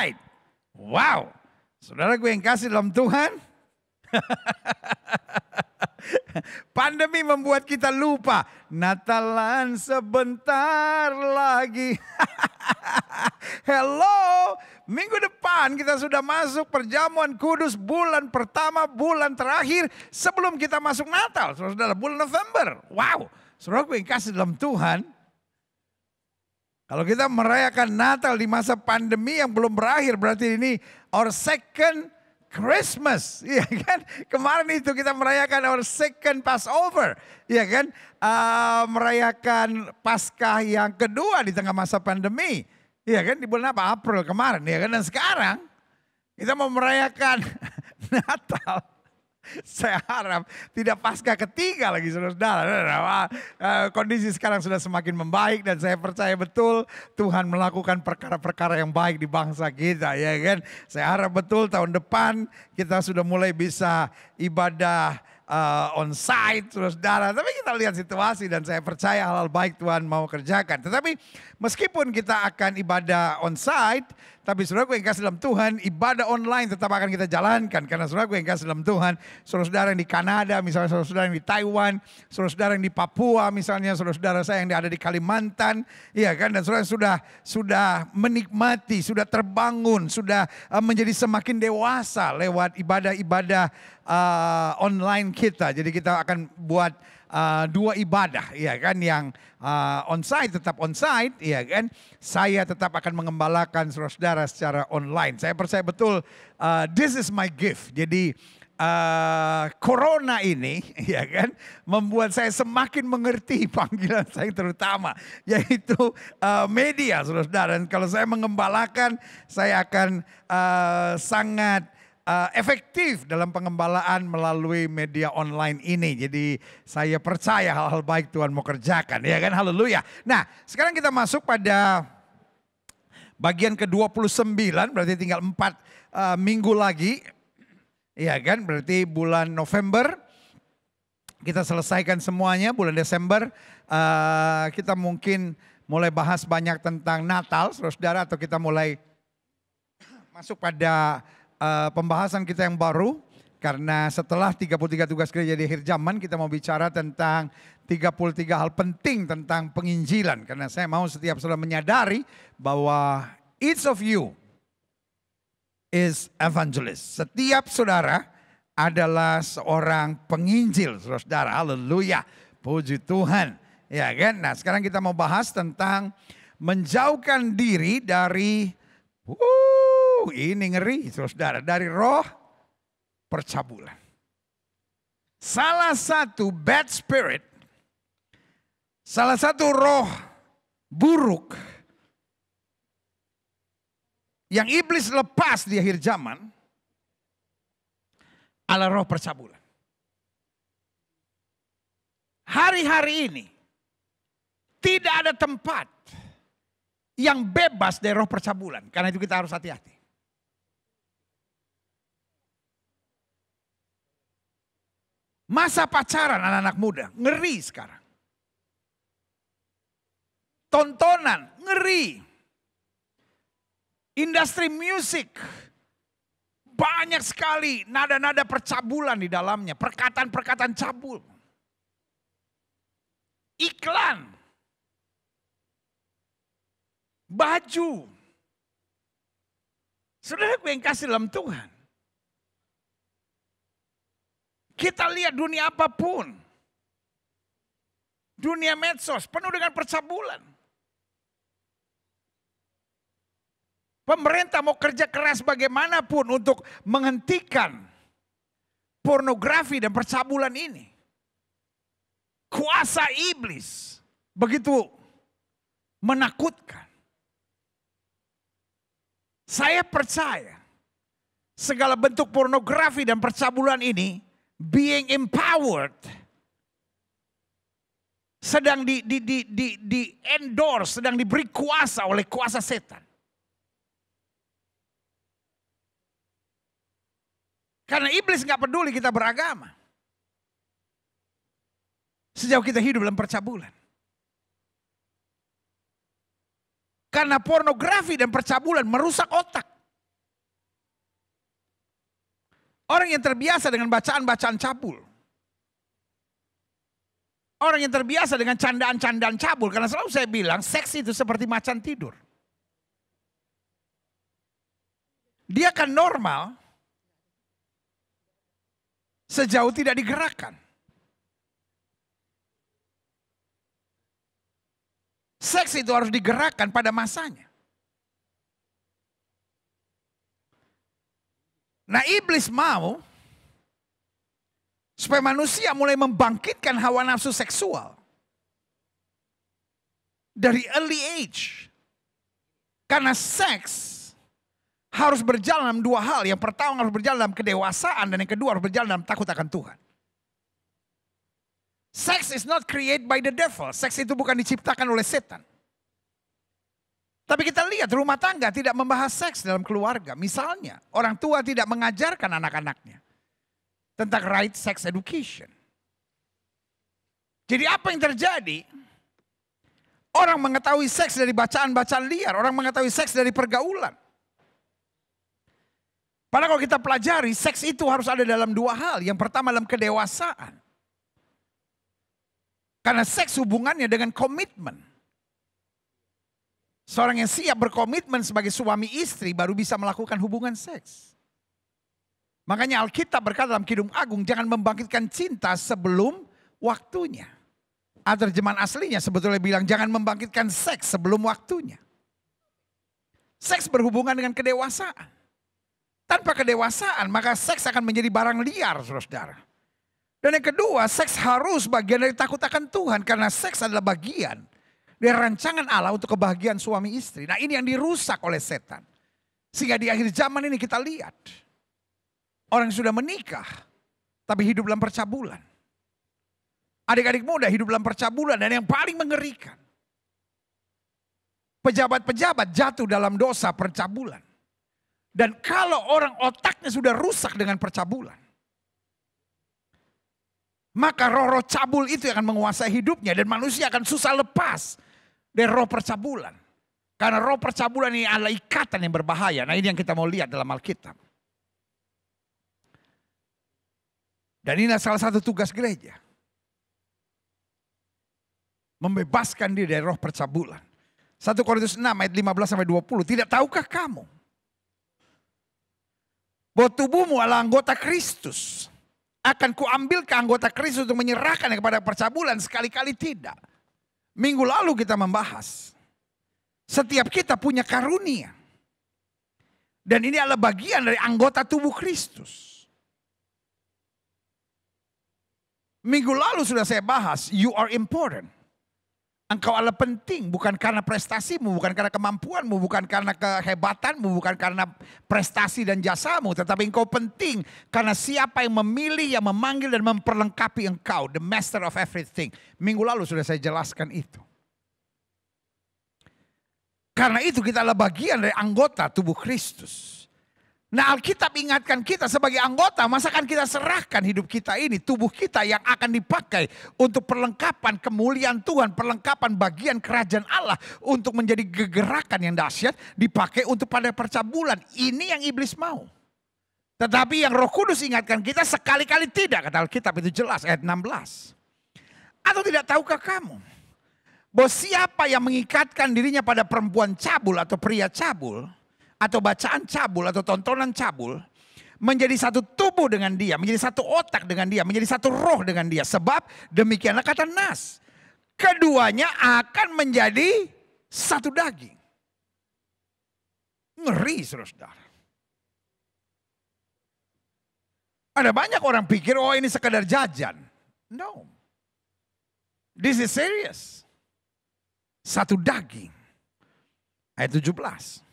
Alright. Wow. Saudara gue yang kasih dalam Tuhan. Pandemi membuat kita lupa. Natalan sebentar lagi. Hello. Minggu depan kita sudah masuk perjamuan kudus bulan pertama, bulan terakhir sebelum kita masuk Natal. Saudara, bulan November. Wow. Saudara gue yang kasih dalam Tuhan. Kalau kita merayakan Natal di masa pandemi yang belum berakhir, berarti ini our second Christmas, ya kan? Kemarin itu kita merayakan our second Passover, ya kan? Merayakan Paskah yang kedua di tengah masa pandemi, ya kan? Di bulan apa? April kemarin, ya kan? Dan sekarang kita mau merayakan Natal. Saya harap tidak Paskah ketiga lagi, saudara. Kondisi sekarang sudah semakin membaik dan saya percaya betul Tuhan melakukan perkara-perkara yang baik di bangsa kita, ya kan? Saya harap betul tahun depan kita sudah mulai bisa ibadah on site, saudara. Tapi kita lihat situasi dan saya percaya hal-hal baik Tuhan mau kerjakan. Tetapi meskipun kita akan ibadah on site, tapi saudara yang kasih dalam Tuhan, ibadah online tetap akan kita jalankan. Karena saudara yang kasih dalam Tuhan, saudara-saudara yang di Kanada, misalnya saudara-saudara yang di Taiwan, saudara-saudara yang di Papua, misalnya saudara-saudara saya yang ada di Kalimantan, ya kan? Dan saudara sudah menikmati, sudah terbangun, sudah menjadi semakin dewasa lewat ibadah-ibadah online kita. Jadi kita akan buat dua ibadah, ya kan, yang on-site tetap on-site, ya kan. Saya tetap akan mengembalakan saudara-saudara secara online. Saya percaya betul this is my gift. Jadi corona ini, ya kan, membuat saya semakin mengerti panggilan saya terutama, yaitu media, saudara-saudara. Dan kalau saya mengembalakan, saya akan sangat efektif dalam pengembalaan melalui media online ini. Jadi saya percaya hal-hal baik Tuhan mau kerjakan, ya kan, haleluya. Nah sekarang kita masuk pada bagian ke-29, berarti tinggal 4 minggu lagi. Ya kan, berarti bulan November kita selesaikan semuanya, bulan Desember kita mungkin mulai bahas banyak tentang Natal, saudara, atau kita mulai masuk pada pembahasan kita yang baru, karena setelah 33 tugas gereja di akhir zaman kita mau bicara tentang 33 hal penting tentang penginjilan. Karena saya mau setiap saudara menyadari bahwa each of you is evangelist. Setiap saudara adalah seorang penginjil, saudara. Haleluya, puji Tuhan. Ya kan? Nah sekarang kita mau bahas tentang menjauhkan diri dari ini ngeri, saudara, dari roh percabulan. Salah satu bad spirit, salah satu roh buruk yang iblis lepas di akhir zaman adalah roh percabulan. Hari-hari ini tidak ada tempat yang bebas dari roh percabulan. Karena itu kita harus hati-hati. Masa pacaran anak-anak muda, ngeri sekarang. Tontonan, ngeri. Industri musik, banyak sekali nada-nada percabulan di dalamnya. Perkataan-perkataan cabul. Iklan. Baju. Saudara yang kasih dalam Tuhan. Kita lihat dunia apapun. Dunia medsos penuh dengan percabulan. Pemerintah mau kerja keras bagaimanapun untuk menghentikan pornografi dan percabulan ini. Kuasa iblis begitu menakutkan. Saya percaya segala bentuk pornografi dan percabulan ini being empowered, sedang di endorse, sedang diberi kuasa oleh kuasa setan. Karena iblis nggak peduli kita beragama, sejauh kita hidup dalam percabulan. Karena pornografi dan percabulan merusak otak. Orang yang terbiasa dengan bacaan-bacaan cabul. Orang yang terbiasa dengan candaan-candaan cabul. Karena selalu saya bilang seks itu seperti macan tidur. Dia akan normal sejauh tidak digerakkan. Seks itu harus digerakkan pada masanya. Nah, iblis mau supaya manusia mulai membangkitkan hawa nafsu seksual dari early age. Karena seks harus berjalan dalam dua hal. Yang pertama harus berjalan dalam kedewasaan dan yang kedua harus berjalan dalam takut akan Tuhan. Sex is not created by the devil. Seks itu bukan diciptakan oleh setan. Tapi kita lihat rumah tangga tidak membahas seks dalam keluarga. Misalnya orang tua tidak mengajarkan anak-anaknya tentang right sex education. Jadi apa yang terjadi? Orang mengetahui seks dari bacaan-bacaan liar. Orang mengetahui seks dari pergaulan. Padahal kalau kita pelajari seks itu harus ada dalam dua hal. Yang pertama dalam kedewasaan. Karena seks hubungannya dengan komitmen. Seorang yang siap berkomitmen sebagai suami istri baru bisa melakukan hubungan seks. Makanya Alkitab berkata dalam Kidung Agung, jangan membangkitkan cinta sebelum waktunya. Atau terjemahan aslinya sebetulnya bilang jangan membangkitkan seks sebelum waktunya. Seks berhubungan dengan kedewasaan. Tanpa kedewasaan maka seks akan menjadi barang liar, saudara-saudara. Dan yang kedua, seks harus bagian dari takut akan Tuhan. Karena seks adalah bagian dari rancangan Allah untuk kebahagiaan suami istri. Nah, ini yang dirusak oleh setan. Sehingga di akhir zaman ini kita lihat. Orang yang sudah menikah tapi hidup dalam percabulan. Adik-adik muda hidup dalam percabulan dan yang paling mengerikan. Pejabat-pejabat jatuh dalam dosa percabulan. Dan kalau orang otaknya sudah rusak dengan percabulan. Maka roh-roh cabul itu akan menguasai hidupnya dan manusia akan susah lepas dari roh percabulan. Karena roh percabulan ini adalah ikatan yang berbahaya. Nah, ini yang kita mau lihat dalam Alkitab. Dan ini salah satu tugas gereja. Membebaskan diri dari roh percabulan. 1 Korintus 6 ayat 15-20. Tidak tahukah kamu bahwa tubuhmu adalah anggota Kristus? Akan kuambil ke anggota Kristus untuk menyerahkan kepada percabulan? Sekali-kali tidak. Minggu lalu kita membahas. Setiap kita punya karunia. Dan ini adalah bagian dari anggota tubuh Kristus. Minggu lalu sudah saya bahas, you are important. Engkau adalah penting bukan karena prestasimu, bukan karena kemampuanmu, bukan karena kehebatanmu, bukan karena prestasi dan jasamu. Tetapi engkau penting karena siapa yang memilih, yang memanggil dan memperlengkapi engkau. The master of everything. Minggu lalu sudah saya jelaskan itu. Karena itu kita adalah bagian dari anggota tubuh Kristus. Nah, Alkitab ingatkan kita sebagai anggota, masakan kita serahkan hidup kita ini, tubuh kita yang akan dipakai untuk perlengkapan kemuliaan Tuhan, perlengkapan bagian kerajaan Allah untuk menjadi gegerakan yang dahsyat, dipakai untuk pada percabulan. Ini yang iblis mau. Tetapi yang Roh Kudus ingatkan kita sekali-kali tidak, kata Alkitab itu jelas ayat 16. Atau tidak tahukah kamu bahwa siapa yang mengikatkan dirinya pada perempuan cabul atau pria cabul, atau bacaan cabul atau tontonan cabul, menjadi satu tubuh dengan dia, menjadi satu otak dengan dia, menjadi satu roh dengan dia. Sebab demikianlah kata Nas, keduanya akan menjadi satu daging. Ngeri, saudara-saudara. Ada banyak orang pikir, oh ini sekadar jajan. No. This is serious. Satu daging. Ayat 17.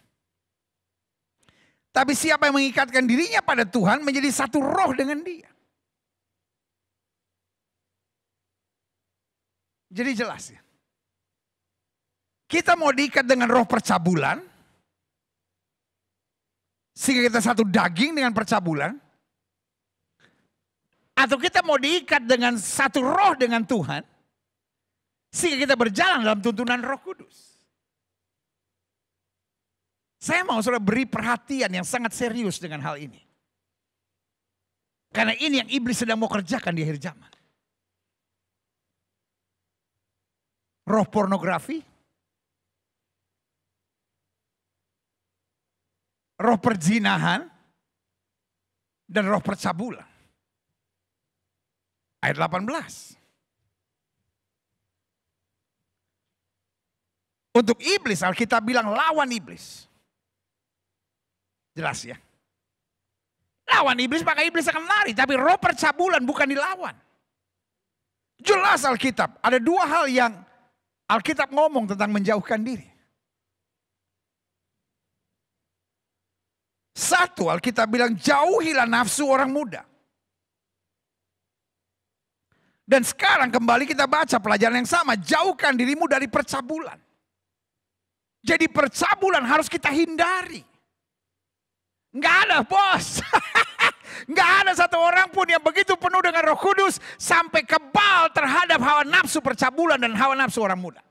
Tapi siapa yang mengikatkan dirinya pada Tuhan menjadi satu roh dengan dia. Jadi jelas ya. Kita mau diikat dengan roh percabulan. Sehingga kita satu daging dengan percabulan. Atau kita mau diikat dengan satu roh dengan Tuhan. Sehingga kita berjalan dalam tuntunan Roh Kudus. Saya mau saudara beri perhatian yang sangat serius dengan hal ini. Karena ini yang iblis sedang mau kerjakan di akhir zaman. Roh pornografi, roh perzinahan, dan roh percabulan. Ayat 18. Untuk iblis, Alkitab bilang lawan iblis. Jelas ya. Lawan iblis maka iblis akan lari. Tapi roh percabulan bukan dilawan. Jelas Alkitab. Ada dua hal yang Alkitab ngomong tentang menjauhkan diri. Satu, Alkitab bilang jauhilah nafsu orang muda. Dan sekarang kembali kita baca pelajaran yang sama. Jauhkan dirimu dari percabulan. Jadi percabulan harus kita hindari. Nggak ada bos. Nggak ada satu orang pun yang begitu penuh dengan Roh Kudus sampai kebal terhadap hawa nafsu percabulan dan hawa nafsu orang muda.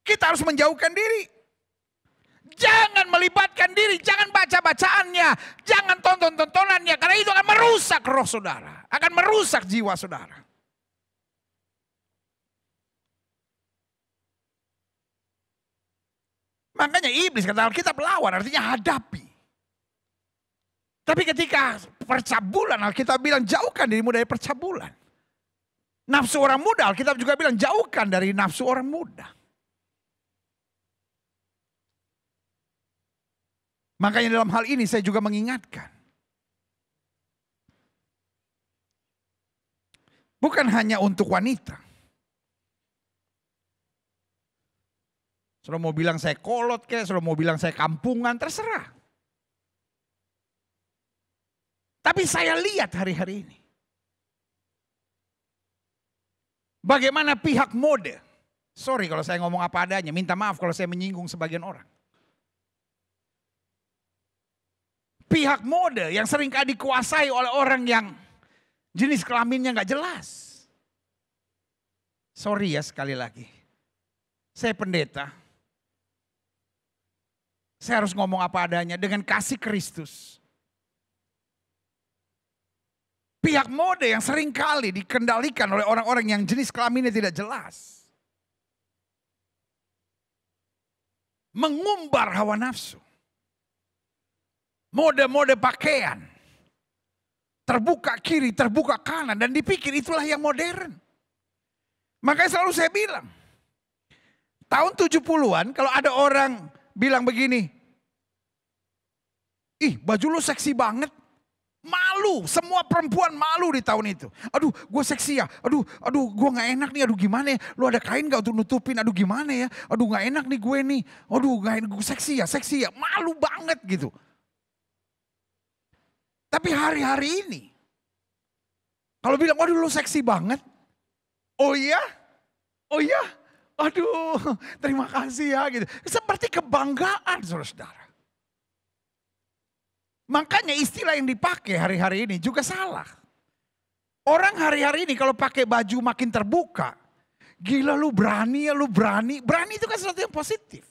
Kita harus menjauhkan diri. Jangan melibatkan diri, jangan baca-bacaannya, jangan tonton-tontonannya. Karena itu akan merusak roh saudara, akan merusak jiwa saudara. Makanya iblis kata Alkitab lawan, artinya hadapi. Tapi ketika percabulan, Alkitab bilang jauhkan dirimu dari percabulan. Nafsu orang muda, Alkitab juga bilang jauhkan dari nafsu orang muda. Makanya dalam hal ini saya juga mengingatkan. Bukan hanya untuk wanita. Saudara mau bilang saya kolot kayak, saudara mau bilang saya kampungan, terserah. Tapi saya lihat hari-hari ini. Bagaimana pihak mode. Sorry kalau saya ngomong apa adanya, minta maaf kalau saya menyinggung sebagian orang. Pihak mode yang seringkali dikuasai oleh orang yang jenis kelaminnya gak jelas. Sorry ya sekali lagi. Saya pendeta. Saya harus ngomong apa adanya dengan kasih Kristus. Pihak mode yang seringkali dikendalikan oleh orang-orang yang jenis kelaminnya tidak jelas. Mengumbar hawa nafsu. Mode-mode pakaian. Terbuka kiri, terbuka kanan. Dan dipikir itulah yang modern. Makanya selalu saya bilang. Tahun 70-an kalau ada orang bilang begini. Ih baju lu seksi banget. Malu, semua perempuan malu di tahun itu. Aduh gue seksi ya, aduh gue gak enak nih, aduh gimana ya. Lu ada kain gak untuk nutupin, aduh gimana ya. Aduh gak enak nih gue nih, aduh gak enak, gue seksi ya. Malu banget gitu. Tapi hari-hari ini, kalau bilang waduh lu seksi banget. Oh iya, aduh terima kasih ya gitu. Seperti kebanggaan saudara-saudara. Makanya istilah yang dipakai hari-hari ini juga salah. Orang hari-hari ini kalau pakai baju makin terbuka. Gila lu berani ya, lu berani. Berani itu kan sesuatu yang positif.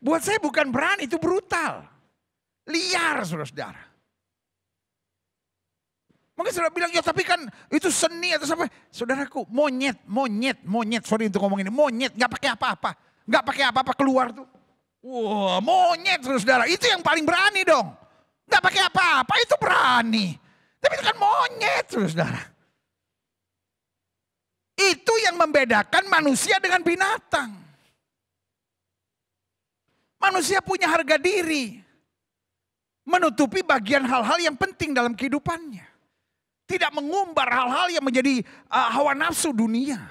Buat saya bukan berani, itu brutal. Liar saudara-saudara. Mungkin saudara bilang, ya tapi kan itu seni atau apa. Saudaraku, monyet. Sorry untuk ngomong ini, monyet gak pakai apa-apa. Gak pakai apa-apa keluar tuh. Wah monyet saudara, itu yang paling berani dong. Gak pakai apa-apa, itu berani. Tapi itu kan monyet saudara. Itu yang membedakan manusia dengan binatang. Manusia punya harga diri. Menutupi bagian hal-hal yang penting dalam kehidupannya. Tidak mengumbar hal-hal yang menjadi hawa nafsu dunia.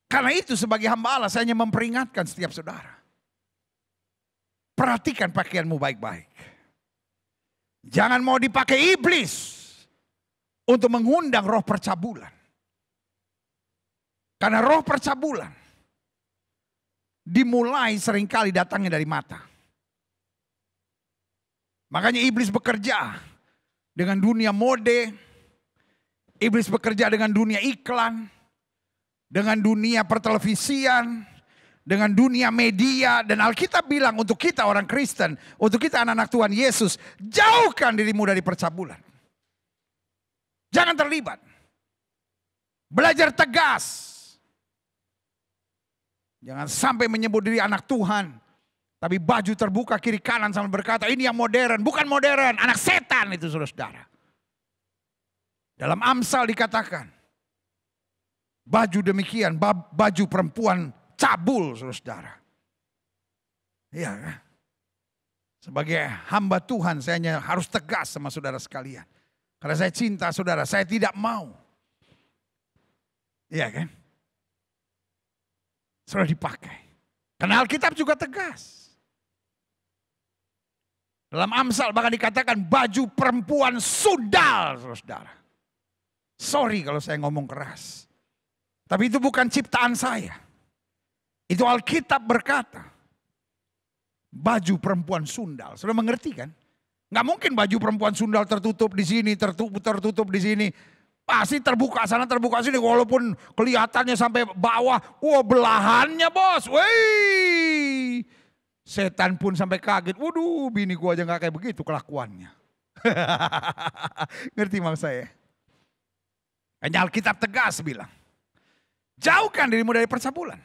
Karena itu sebagai hamba Allah saya hanya memperingatkan setiap saudara. Perhatikan pakaianmu baik-baik. Jangan mau dipakai iblis untuk mengundang roh percabulan. Karena roh percabulan dimulai seringkali datangnya dari mata. Makanya iblis bekerja dengan dunia mode. Iblis bekerja dengan dunia iklan. Dengan dunia pertelevisian, dengan dunia media. Dan Alkitab bilang untuk kita orang Kristen, untuk kita anak-anak Tuhan Yesus, jauhkan dirimu dari percabulan. Jangan terlibat. Belajar tegas. Jangan sampai menyebut diri anak Tuhan, tapi baju terbuka kiri kanan sambil berkata ini yang modern. Bukan modern, anak setan itu saudara-saudara. Dalam Amsal dikatakan, baju demikian, baju perempuan cabul saudara-saudara. Iya kan? Sebagai hamba Tuhan saya hanya harus tegas sama saudara sekalian. Karena saya cinta saudara, saya tidak mau. Iya kan? Sudah dipakai. Karena Alkitab juga tegas. Dalam Amsal bahkan dikatakan baju perempuan sundal, saudara. Sorry kalau saya ngomong keras. Tapi itu bukan ciptaan saya. Itu Alkitab berkata. Baju perempuan sundal. Sudah mengerti kan? Nggak mungkin baju perempuan sundal tertutup di sini, tertutup di sini. Pasti terbuka sana, terbuka sini. Walaupun kelihatannya sampai bawah. Wah, belahannya bos. Wih. Setan pun sampai kaget. Waduh, bini gua aja gak kayak begitu kelakuannya. Ngerti maksud saya? Hanya Alkitab tegas bilang. Jauhkan dirimu dari percabulan.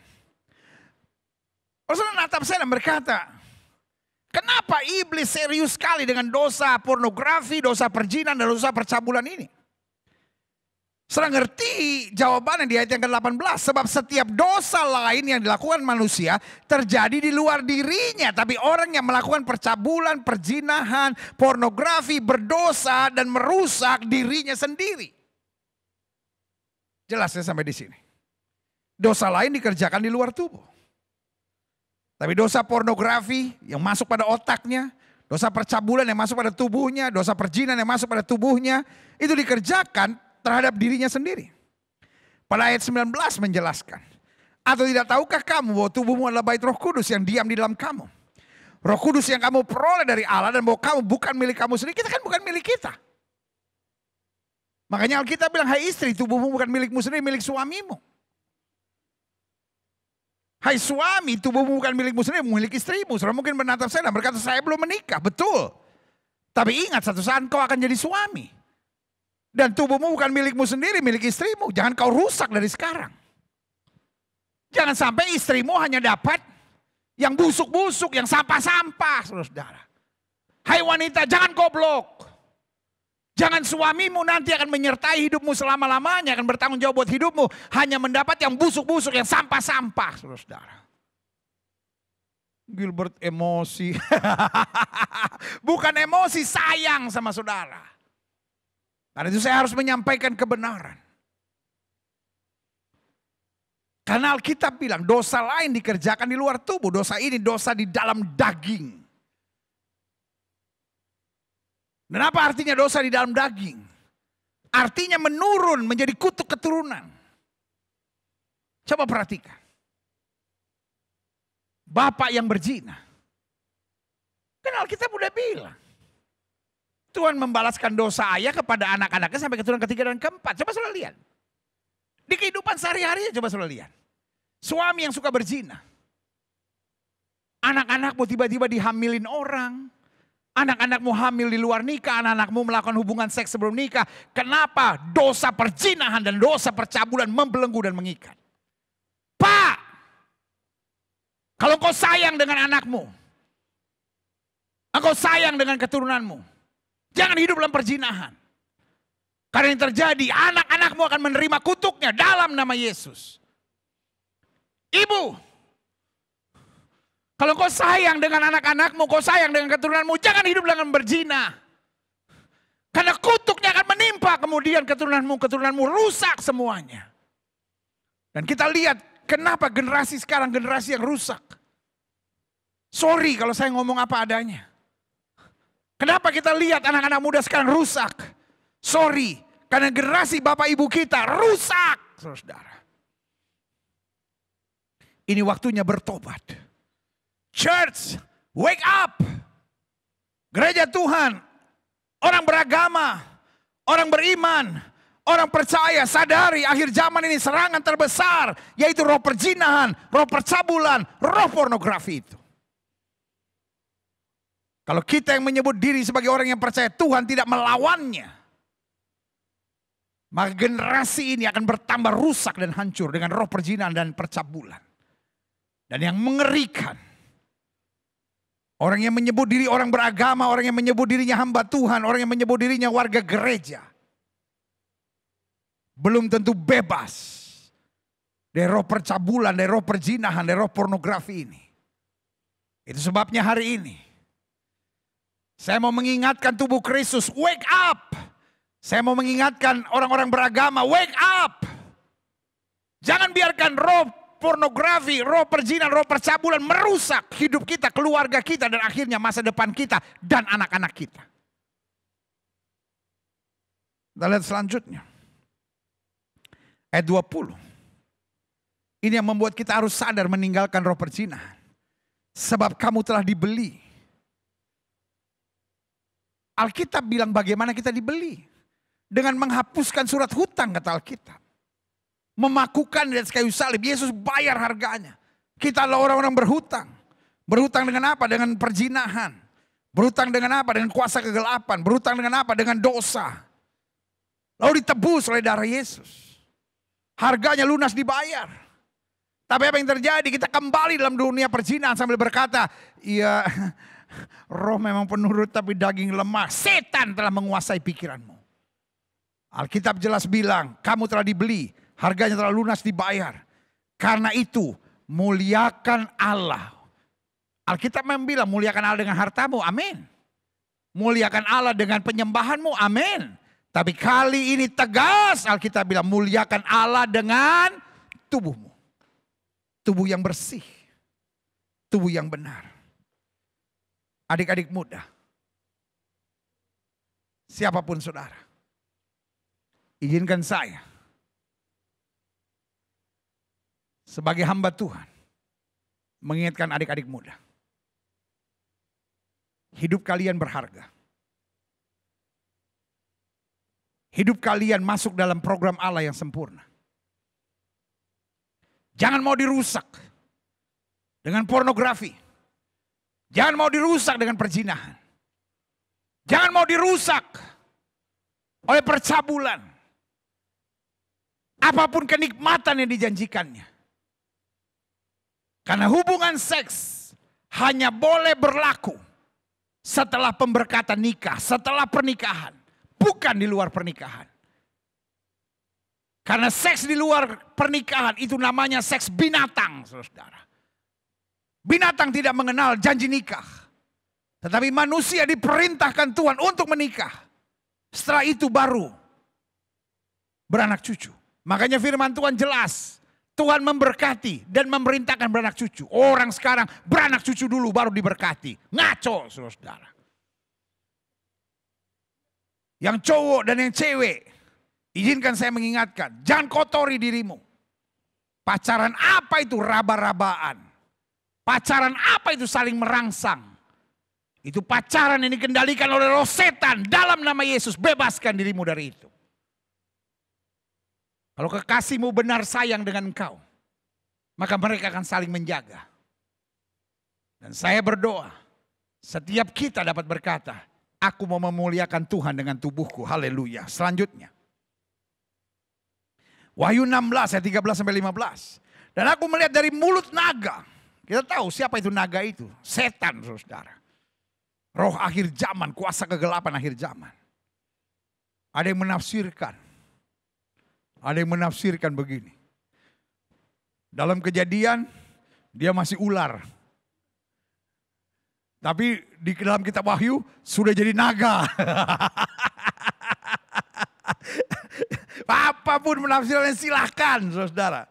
Rasul natap saya dan berkata. Kenapa iblis serius sekali dengan dosa pornografi, dosa perjinan, dan dosa percabulan ini? Saudara ngerti jawabannya di ayat yang ke-18. Sebab setiap dosa lain yang dilakukan manusia terjadi di luar dirinya. Tapi orang yang melakukan percabulan, perjinahan, pornografi, berdosa dan merusak dirinya sendiri. Jelas ya sampai di sini. Dosa lain dikerjakan di luar tubuh. Tapi dosa pornografi yang masuk pada otaknya, dosa percabulan yang masuk pada tubuhnya, dosa perjinan yang masuk pada tubuhnya, itu dikerjakan terhadap dirinya sendiri. Pada ayat 19 menjelaskan. Atau tidak tahukah kamu bahwa tubuhmu adalah bait Roh Kudus yang diam di dalam kamu. Roh Kudus yang kamu peroleh dari Allah dan bahwa kamu bukan milik kamu sendiri. Kita kan bukan milik kita. Makanya Alkitab bilang, hai istri, tubuhmu bukan milikmu sendiri, milik suamimu. Hai suami, tubuhmu bukan milikmu sendiri, milik istrimu. Saudara mungkin menatap saya dan berkata, saya belum menikah. Betul. Tapi ingat, satu saat kau akan jadi suami. Dan tubuhmu bukan milikmu sendiri, milik istrimu. Jangan kau rusak dari sekarang. Jangan sampai istrimu hanya dapat yang busuk-busuk, yang sampah-sampah, saudara. Hai wanita, jangan goblok. Jangan suamimu nanti akan menyertai hidupmu selama-lamanya, akan bertanggung jawab buat hidupmu. Hanya mendapat yang busuk-busuk, yang sampah-sampah, saudara. Gilbert emosi. Bukan emosi, sayang sama saudara. Karena itu saya harus menyampaikan kebenaran. Karena Alkitab bilang dosa lain dikerjakan di luar tubuh. Dosa ini dosa di dalam daging. Dan apa artinya dosa di dalam daging? Artinya menurun menjadi kutuk keturunan. Coba perhatikan. Bapak yang berzina. Kan Alkitab udah bilang. Tuhan membalaskan dosa ayah kepada anak-anaknya sampai keturunan ketiga dan keempat. Coba saudara lihat. Di kehidupan sehari-hari coba saudara lihat. Suami yang suka berzina. Anak-anakmu tiba-tiba dihamilin orang. Anak-anakmu hamil di luar nikah. Anak-anakmu melakukan hubungan seks sebelum nikah. Kenapa? Dosa perzinahan dan dosa percabulan membelenggu dan mengikat. Pak, kalau kau sayang dengan anakmu. Engkau sayang dengan keturunanmu. Jangan hidup dalam perzinahan. Karena yang terjadi, anak-anakmu akan menerima kutuknya dalam nama Yesus. Ibu, kalau kau sayang dengan anak-anakmu, kau sayang dengan keturunanmu, jangan hidup dengan berzina. Karena kutuknya akan menimpa kemudian keturunanmu rusak semuanya. Dan kita lihat kenapa generasi sekarang generasi yang rusak. Sorry kalau saya ngomong apa adanya. Kenapa kita lihat anak-anak muda sekarang rusak? Sorry, karena generasi bapak ibu kita rusak, saudara. Ini waktunya bertobat. Church, wake up. Gereja Tuhan, orang beragama, orang beriman, Orang percaya, sadari akhir zaman ini serangan terbesar, yaitu roh perzinahan, roh percabulan, roh pornografi itu. Kalau kita yang menyebut diri sebagai orang yang percaya Tuhan tidak melawannya, maka generasi ini akan bertambah rusak dan hancur dengan roh perzinahan dan percabulan. Dan yang mengerikan, orang yang menyebut diri orang beragama, orang yang menyebut dirinya hamba Tuhan, orang yang menyebut dirinya warga gereja, belum tentu bebas dari roh percabulan, dari roh perzinahan, dari roh pornografi ini. Itu sebabnya hari ini saya mau mengingatkan tubuh Kristus, wake up. Saya mau mengingatkan orang-orang beragama, wake up. Jangan biarkan roh pornografi, roh perzinahan, roh percabulan merusak hidup kita, keluarga kita, dan akhirnya masa depan kita dan anak-anak kita. Kita lihat selanjutnya. Ayat 20. Ini yang membuat kita harus sadar meninggalkan roh perzinahan. Sebab kamu telah dibeli. Alkitab bilang bagaimana kita dibeli. Dengan menghapuskan surat hutang, kata Alkitab. Memakukan di atas kayu salib. Yesus bayar harganya. Kita adalah orang-orang berhutang. Berhutang dengan apa? Dengan perzinahan. Berhutang dengan apa? Dengan kuasa kegelapan. Berhutang dengan apa? Dengan dosa. Lalu ditebus oleh darah Yesus. Harganya lunas dibayar. Tapi apa yang terjadi? Kita kembali dalam dunia perzinahan sambil berkata, iya, roh memang penurut tapi daging lemah. Setan telah menguasai pikiranmu. Alkitab jelas bilang, kamu telah dibeli, harganya telah lunas dibayar. Karena itu, muliakan Allah. Alkitab memang bilang, muliakan Allah dengan hartamu, amin. Muliakan Allah dengan penyembahanmu, amin. Tapi kali ini tegas Alkitab bilang, muliakan Allah dengan tubuhmu. Tubuh yang bersih. Tubuh yang benar. Adik-adik muda. Siapapun saudara. Izinkan saya. Sebagai hamba Tuhan. Mengingatkan adik-adik muda. Hidup kalian berharga. Hidup kalian masuk dalam program Allah yang sempurna. Jangan mau dirusak dengan pornografi. Jangan mau dirusak dengan perzinahan. Jangan mau dirusak oleh percabulan. Apapun kenikmatan yang dijanjikannya. Karena hubungan seks hanya boleh berlaku setelah pemberkatan nikah, setelah pernikahan. Bukan di luar pernikahan. Karena seks di luar pernikahan itu namanya seks binatang, saudara. Binatang tidak mengenal janji nikah. Tetapi manusia diperintahkan Tuhan untuk menikah. Setelah itu baru beranak cucu. Makanya firman Tuhan jelas. Tuhan memberkati dan memerintahkan beranak cucu. Orang sekarang beranak cucu dulu baru diberkati. Ngaco, saudara. Yang cowok dan yang cewek, izinkan saya mengingatkan, jangan kotori dirimu. Pacaran apa itu raba-rabaan? Pacaran apa itu saling merangsang? Itu pacaran yang dikendalikan oleh roh setan. Dalam nama Yesus, bebaskan dirimu dari itu. Kalau kekasihmu benar sayang dengan engkau, maka mereka akan saling menjaga. Dan saya berdoa, setiap kita dapat berkata, aku mau memuliakan Tuhan dengan tubuhku. Haleluya. Selanjutnya. Wahyu 16 ayat 13-15. Dan aku melihat dari mulut naga. Kita tahu siapa itu naga itu. Setan, saudara. Roh akhir zaman, kuasa kegelapan akhir zaman. Ada yang menafsirkan. Ada yang menafsirkan begini. Dalam Kejadian, dia masih ular. Tapi di dalam kitab Wahyu sudah jadi naga. Apapun penafsirannya silahkan, saudara.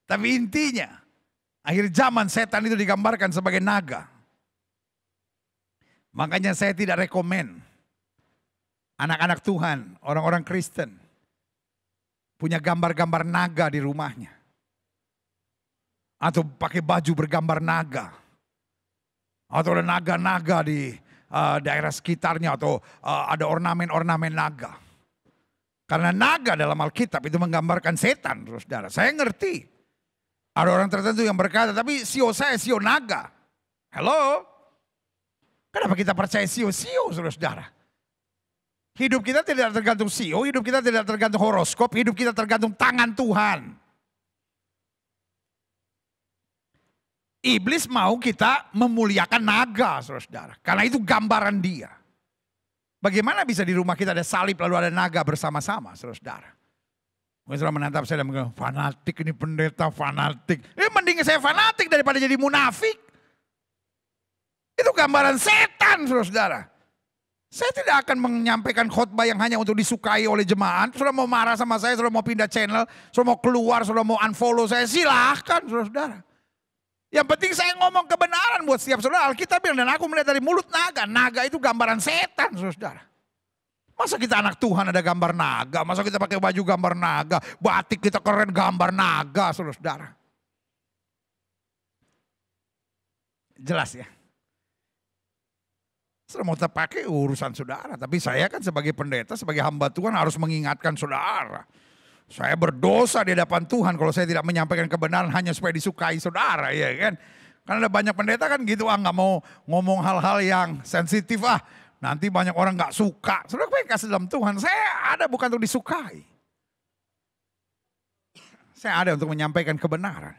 Tapi intinya, akhir zaman setan itu digambarkan sebagai naga. Makanya saya tidak rekomen anak-anak Tuhan, orang-orang Kristen, punya gambar-gambar naga di rumahnya. Atau pakai baju bergambar naga. Atau ada naga-naga di daerah sekitarnya. Atau ada ornamen-ornamen naga. Karena naga dalam Alkitab itu menggambarkan setan, saudara. Saya ngerti. Ada orang tertentu yang berkata, tapi sio saya sio naga. Halo? Kenapa kita percaya sio-sio, saudara? Hidup kita tidak tergantung sio, hidup kita tidak tergantung horoskop, hidup kita tergantung tangan Tuhan. Iblis mau kita memuliakan naga, saudara. Karena itu gambaran dia. Bagaimana bisa di rumah kita ada salib lalu ada naga bersama-sama, saudara. Mungkin saudara menatap saya dan mengatakan, fanatik ini pendeta, fanatik. Mending saya fanatik daripada jadi munafik. Itu gambaran setan, saudara. Saya tidak akan menyampaikan khotbah yang hanya untuk disukai oleh jemaat. Saudara mau marah sama saya, saudara mau pindah channel, saudara mau keluar, saudara mau unfollow saya, silahkan, saudara. Yang penting saya ngomong kebenaran buat setiap saudara. Alkitab bilang, dan aku melihat dari mulut naga. Naga itu gambaran setan, saudara. Masa kita anak Tuhan ada gambar naga? Masa kita pakai baju gambar naga? Batik kita keren gambar naga, saudara. Jelas ya? Saudara mau terpakai urusan saudara. Tapi saya kan sebagai pendeta, sebagai hamba Tuhan harus mengingatkan saudara. Saya berdosa di hadapan Tuhan kalau saya tidak menyampaikan kebenaran hanya supaya disukai saudara, ya kan? Karena ada banyak pendeta kan gitu, nggak mau ngomong hal-hal yang sensitif, nanti banyak orang nggak suka. Saudara, gue kasih dalam Tuhan, saya ada bukan untuk disukai. Saya ada untuk menyampaikan kebenaran.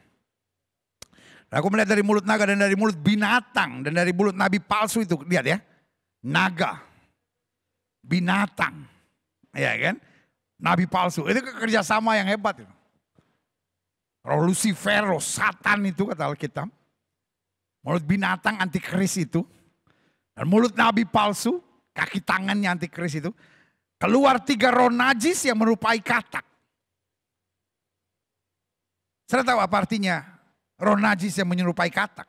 Aku melihat dari mulut naga dan dari mulut binatang dan dari mulut nabi palsu itu, lihat ya, naga, binatang, ya kan? Nabi palsu, itu kerjasama yang hebat. Roh Lucifer, roh Satan itu kata Alkitab. Mulut binatang antikris itu. Dan mulut nabi palsu, kaki tangannya antikris itu. Keluar 3 roh najis yang menyerupai katak. Saya tahu apa artinya roh najis yang menyerupai katak.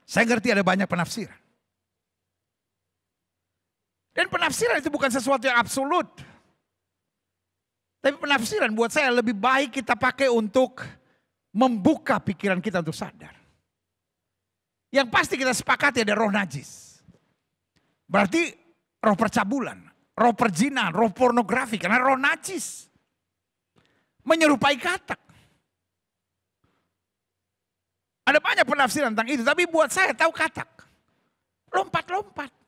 Saya ngerti ada banyak penafsiran. Dan penafsiran itu bukan sesuatu yang absolut. Tapi penafsiran buat saya lebih baik kita pakai untuk membuka pikiran kita untuk sadar. Yang pasti kita sepakati ada roh najis. Berarti roh percabulan, roh perzinahan, roh pornografi. Karena roh najis menyerupai katak. Ada banyak penafsiran tentang itu. Tapi buat saya tahu katak. Lompat-lompat.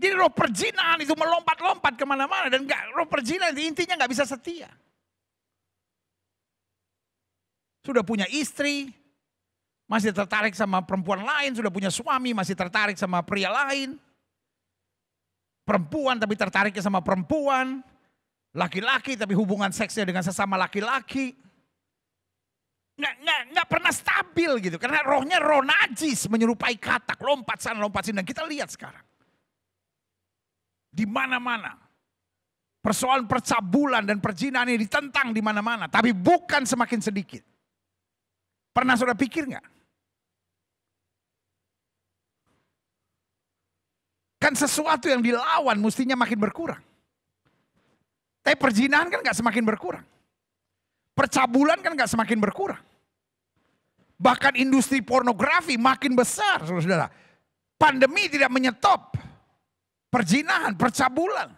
Jadi roh perzinahan itu melompat-lompat kemana-mana. Dan roh perzinahan intinya gak bisa setia. Sudah punya istri, masih tertarik sama perempuan lain. Sudah punya suami, masih tertarik sama pria lain. Perempuan tapi tertariknya sama perempuan. Laki-laki tapi hubungan seksnya dengan sesama laki-laki. Nggak pernah stabil gitu. Karena rohnya roh najis menyerupai katak. Lompat sana, lompat sini. Dan kita lihat sekarang. Di mana-mana. Persoalan percabulan dan perzinahan ini ditentang di mana-mana. Tapi bukan semakin sedikit. Pernah saudara pikir nggak? Kan sesuatu yang dilawan mestinya makin berkurang. Tapi perzinahan kan nggak semakin berkurang. Percabulan kan nggak semakin berkurang. Bahkan industri pornografi makin besar, saudara. Pandemi tidak menyetop perzinahan, percabulan.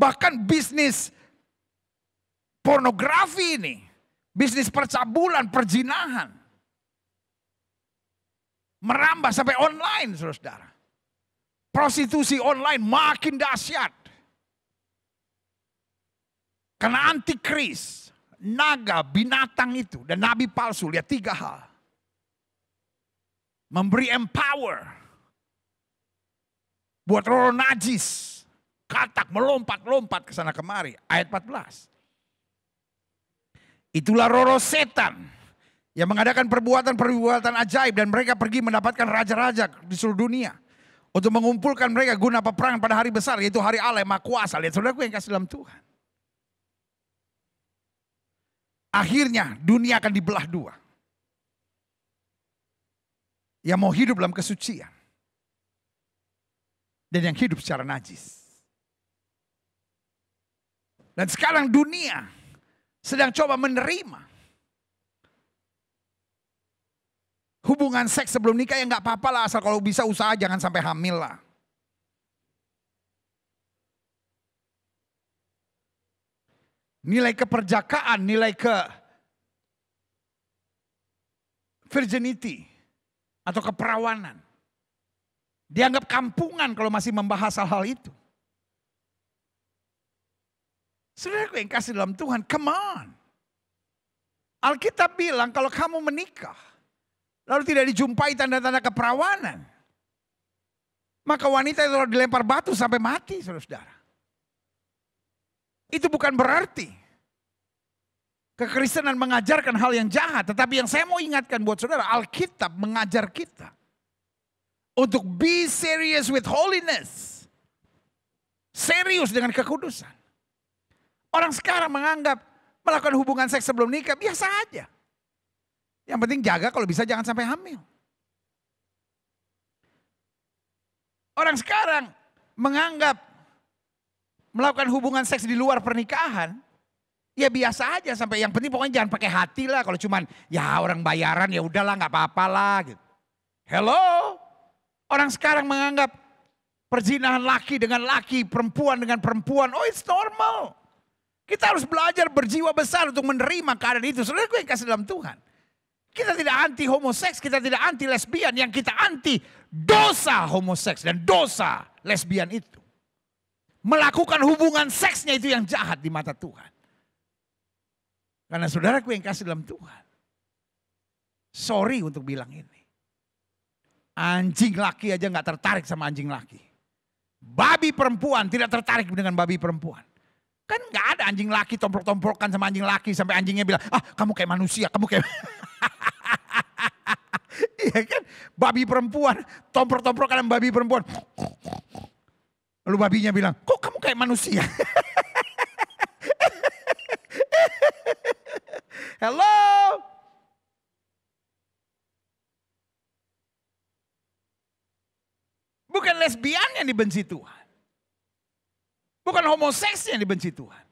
Bahkan bisnis pornografi ini, bisnis percabulan, perzinahan, merambah sampai online, saudara. Prostitusi online makin dahsyat. Karena antikris, naga, binatang itu, dan nabi palsu, lihat 3 hal. Memberi empower. Buat roh najis, katak melompat-lompat ke sana kemari. Ayat 14. Itulah roh setan yang mengadakan perbuatan-perbuatan ajaib dan mereka pergi mendapatkan raja-raja di seluruh dunia untuk mengumpulkan mereka guna peperangan pada hari besar, yaitu hari Allah yang Maha Kuasa. Lihat saudaraku yang kasih dalam Tuhan. Akhirnya dunia akan dibelah 2. Yang mau hidup dalam kesucian dan yang hidup secara najis. Dan sekarang dunia sedang coba menerima hubungan seks sebelum nikah ya nggak apa-apa lah, asal kalau bisa usaha jangan sampai hamil lah. Nilai keperjakaan, nilai ke virginity atau keperawanan. Dianggap kampungan kalau masih membahas hal-hal itu. Saudaraku yang kasih dalam Tuhan, come on. Alkitab bilang kalau kamu menikah, lalu tidak dijumpai tanda-tanda keperawanan, maka wanita itu dilempar batu sampai mati, saudara-saudara. Itu bukan berarti kekristenan mengajarkan hal yang jahat. Tetapi yang saya mau ingatkan buat saudara, Alkitab mengajar kita untuk be serious with holiness. Serius dengan kekudusan. Orang sekarang menganggap melakukan hubungan seks sebelum nikah biasa aja. Yang penting jaga kalau bisa jangan sampai hamil. Orang sekarang menganggap melakukan hubungan seks di luar pernikahan ya biasa aja, sampai yang penting pokoknya jangan pakai hati lah. Kalau cuman ya orang bayaran ya udahlah nggak apa-apa lah gitu. Hello, orang sekarang menganggap perzinahan laki dengan laki, perempuan dengan perempuan, oh it's normal. Kita harus belajar berjiwa besar untuk menerima keadaan itu. Saudaraku yang kasih dalam Tuhan, kita tidak anti homoseks, kita tidak anti lesbian, yang kita anti dosa homoseks dan dosa lesbian itu. Melakukan hubungan seksnya itu yang jahat di mata Tuhan. Karena saudaraku yang kasih dalam Tuhan, sorry untuk bilang ini. Anjing laki aja gak tertarik sama anjing laki. Babi perempuan tidak tertarik dengan babi perempuan. Kan gak ada anjing laki tomprok-tomprokan sama anjing laki sampai anjingnya bilang, ah kamu kayak manusia, kamu kayak... Iya kan, babi perempuan, tomprok-tomprokan sama babi perempuan. Lalu babinya bilang, kok kamu kayak manusia? Hello? Bukan lesbian yang dibenci Tuhan. Bukan homoseks yang dibenci Tuhan.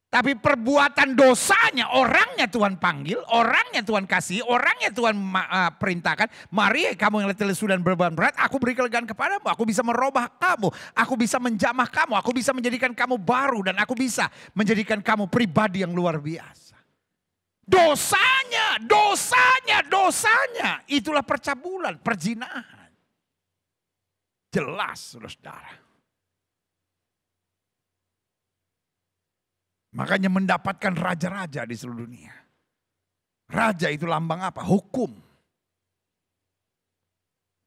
Tapi perbuatan dosanya, orangnya Tuhan panggil, orangnya Tuhan kasih, orangnya Tuhan perintahkan. Mari kamu yang letih lesu dan beban berat, aku beri kelegaan kepadamu. Aku bisa merubah kamu, aku bisa menjamah kamu, aku bisa menjadikan kamu baru. Dan aku bisa menjadikan kamu pribadi yang luar biasa. Dosanya, dosanya, dosanya. Itulah percabulan, perzinahan. Jelas saudara. Makanya mendapatkan raja-raja di seluruh dunia. Raja itu lambang apa? Hukum.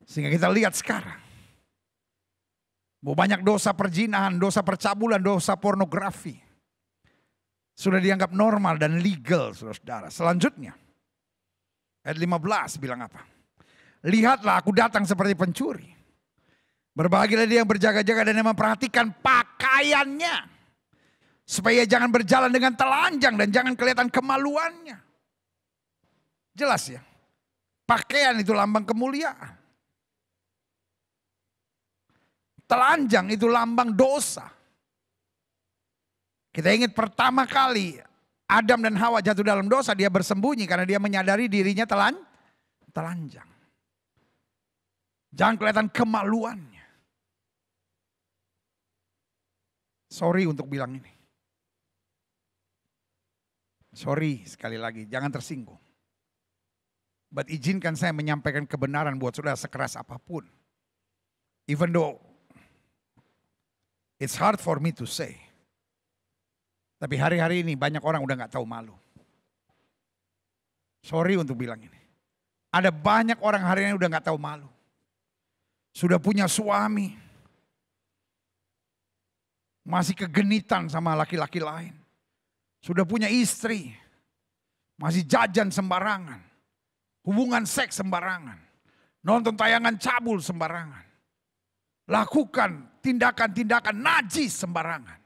Sehingga kita lihat sekarang. Bahwa banyak dosa perzinahan, dosa percabulan, dosa pornografi. Sudah dianggap normal dan legal saudara-saudara. Selanjutnya. Ayat 15 bilang apa? Lihatlah aku datang seperti pencuri. Berbahagialah dia yang berjaga-jaga dan yang memperhatikan pakaiannya. Supaya jangan berjalan dengan telanjang dan jangan kelihatan kemaluannya. Jelas ya. Pakaian itu lambang kemuliaan. Telanjang itu lambang dosa. Kita ingat pertama kali Adam dan Hawa jatuh dalam dosa, dia bersembunyi karena dia menyadari dirinya telanjang. Jangan kelihatan kemaluannya. Sorry untuk bilang ini. Sorry sekali lagi, jangan tersinggung. But izinkan saya menyampaikan kebenaran buat saudara sekeras apapun. Even though it's hard for me to say. Tapi hari-hari ini banyak orang udah gak tahu malu. Sorry untuk bilang ini. Ada banyak orang hari ini udah gak tahu malu. Sudah punya suami. Masih kegenitan sama laki-laki lain. Sudah punya istri, masih jajan sembarangan, hubungan seks sembarangan, nonton tayangan cabul sembarangan, lakukan tindakan-tindakan najis sembarangan.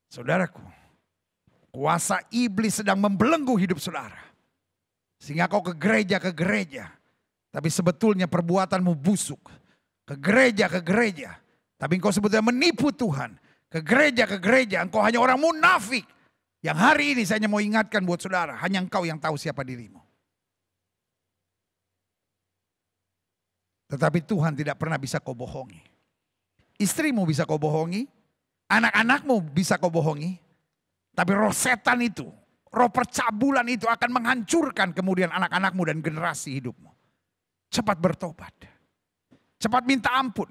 Saudaraku, kuasa iblis sedang membelenggu hidup saudara. Sehingga kau ke gereja, tapi sebetulnya perbuatanmu busuk. Ke gereja, tapi engkau sebetulnya menipu Tuhan. Ke gereja, engkau hanya orang munafik. Yang hari ini saya hanya mau ingatkan buat saudara, hanya engkau yang tahu siapa dirimu. Tetapi Tuhan tidak pernah bisa kau bohongi. Istrimu bisa kau bohongi, anak-anakmu bisa kau bohongi. Tapi roh setan itu, roh percabulan itu akan menghancurkan kemudian anak-anakmu dan generasi hidupmu. Cepat bertobat. Cepat minta ampun.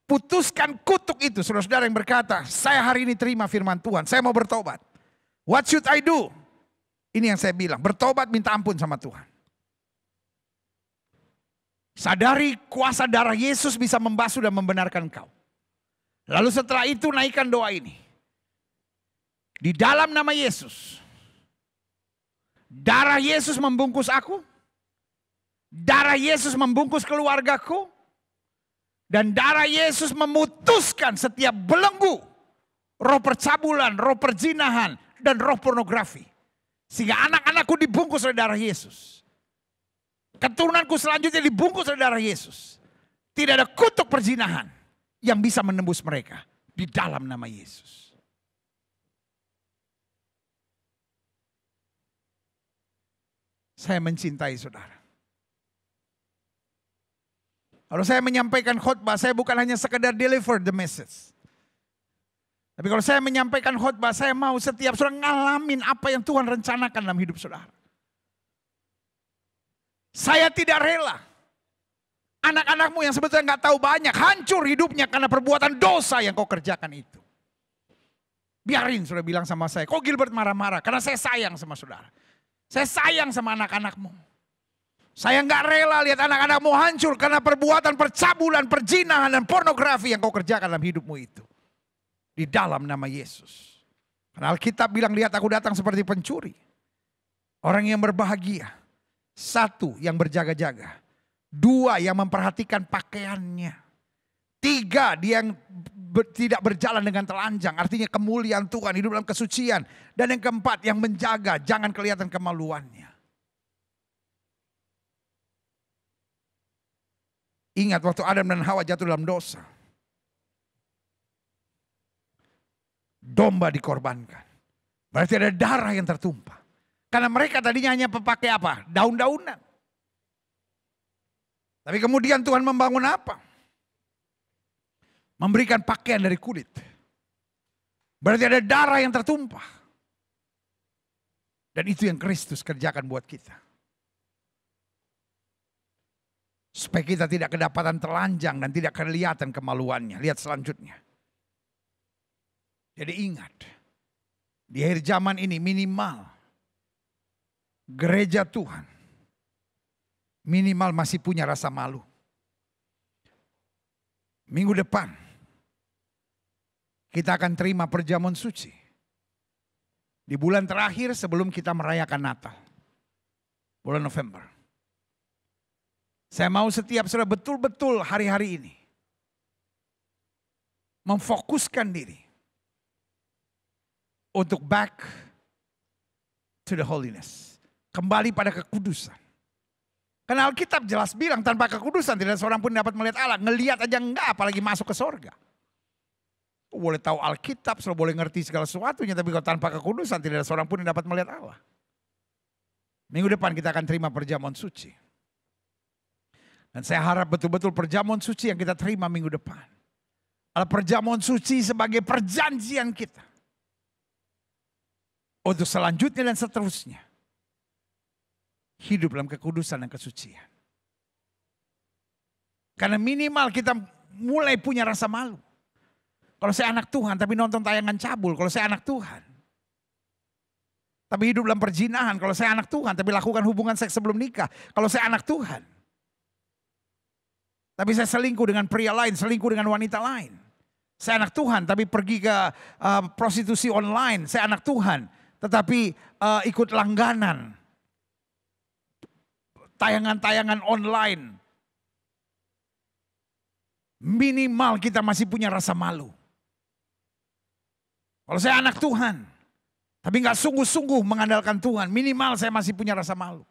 Putuskan kutuk itu. Saudara-saudara yang berkata, saya hari ini terima firman Tuhan, saya mau bertobat. What should I do? Ini yang saya bilang, bertobat minta ampun sama Tuhan. Sadari kuasa darah Yesus bisa membasuh dan membenarkan kau. Lalu setelah itu naikkan doa ini. Di dalam nama Yesus. Darah Yesus membungkus aku. Darah Yesus membungkus keluargaku. Dan darah Yesus memutuskan setiap belenggu. Roh percabulan, roh perzinahan, dan roh pornografi. Sehingga anak-anakku dibungkus oleh darah Yesus. Keturunanku selanjutnya dibungkus oleh darah Yesus. Tidak ada kutuk perzinahan yang bisa menembus mereka di dalam nama Yesus. Saya mencintai saudara. Kalau saya menyampaikan khotbah, saya bukan hanya sekedar deliver the message. Tapi kalau saya menyampaikan khotbah, saya mau setiap saudara ngalamin apa yang Tuhan rencanakan dalam hidup saudara. Saya tidak rela anak-anakmu yang sebetulnya nggak tahu banyak hancur hidupnya karena perbuatan dosa yang kau kerjakan itu. Biarin saudara bilang sama saya, kok Gilbert marah-marah? Karena saya sayang sama saudara. Saya sayang sama anak-anakmu. Saya nggak rela lihat anak-anakmu hancur karena perbuatan percabulan, perzinahan dan pornografi yang kau kerjakan dalam hidupmu itu. Di dalam nama Yesus. Karena Alkitab bilang, lihat aku datang seperti pencuri. Orang yang berbahagia. Satu, yang berjaga-jaga. Dua, yang memperhatikan pakaiannya. Tiga, dia yang tidak berjalan dengan telanjang. Artinya kemuliaan Tuhan, hidup dalam kesucian. Dan yang keempat, yang menjaga, jangan kelihatan kemaluannya. Ingat waktu Adam dan Hawa jatuh dalam dosa. Domba dikorbankan. Berarti ada darah yang tertumpah. Karena mereka tadinya hanya pakai apa? Daun-daunan. Tapi kemudian Tuhan membangun apa? Memberikan pakaian dari kulit. Berarti ada darah yang tertumpah. Dan itu yang Kristus kerjakan buat kita. Supaya kita tidak kedapatan telanjang dan tidak kelihatan kemaluannya. Lihat selanjutnya. Jadi ingat. Di akhir zaman ini minimal. Gereja Tuhan minimal masih punya rasa malu. Minggu depan kita akan terima perjamuan suci. Di bulan terakhir sebelum kita merayakan Natal. Bulan November. Saya mau setiap saudara betul-betul hari-hari ini memfokuskan diri untuk back to the holiness. Kembali pada kekudusan. Karena Alkitab jelas bilang tanpa kekudusan tidak seorang pun dapat melihat Allah. Ngelihat aja enggak, apalagi masuk ke sorga. Boleh tahu Alkitab, boleh ngerti segala sesuatunya. Tapi kalau tanpa kekudusan tidak ada seorang pun yang dapat melihat Allah. Minggu depan kita akan terima perjamuan suci. Dan saya harap betul-betul perjamuan suci yang kita terima minggu depan. Adalah perjamuan suci sebagai perjanjian kita. Untuk selanjutnya dan seterusnya. Hidup dalam kekudusan dan kesucian. Karena minimal kita mulai punya rasa malu. Kalau saya anak Tuhan tapi nonton tayangan cabul, kalau saya anak Tuhan. Tapi hidup dalam perzinahan, kalau saya anak Tuhan tapi lakukan hubungan seks sebelum nikah, kalau saya anak Tuhan. Tapi saya selingkuh dengan pria lain, selingkuh dengan wanita lain. Saya anak Tuhan tapi pergi ke prostitusi online, saya anak Tuhan. Tetapi ikut langganan. Tayangan-tayangan online. Minimal kita masih punya rasa malu. Kalau saya anak Tuhan, tapi gak sungguh-sungguh mengandalkan Tuhan, minimal saya masih punya rasa malu.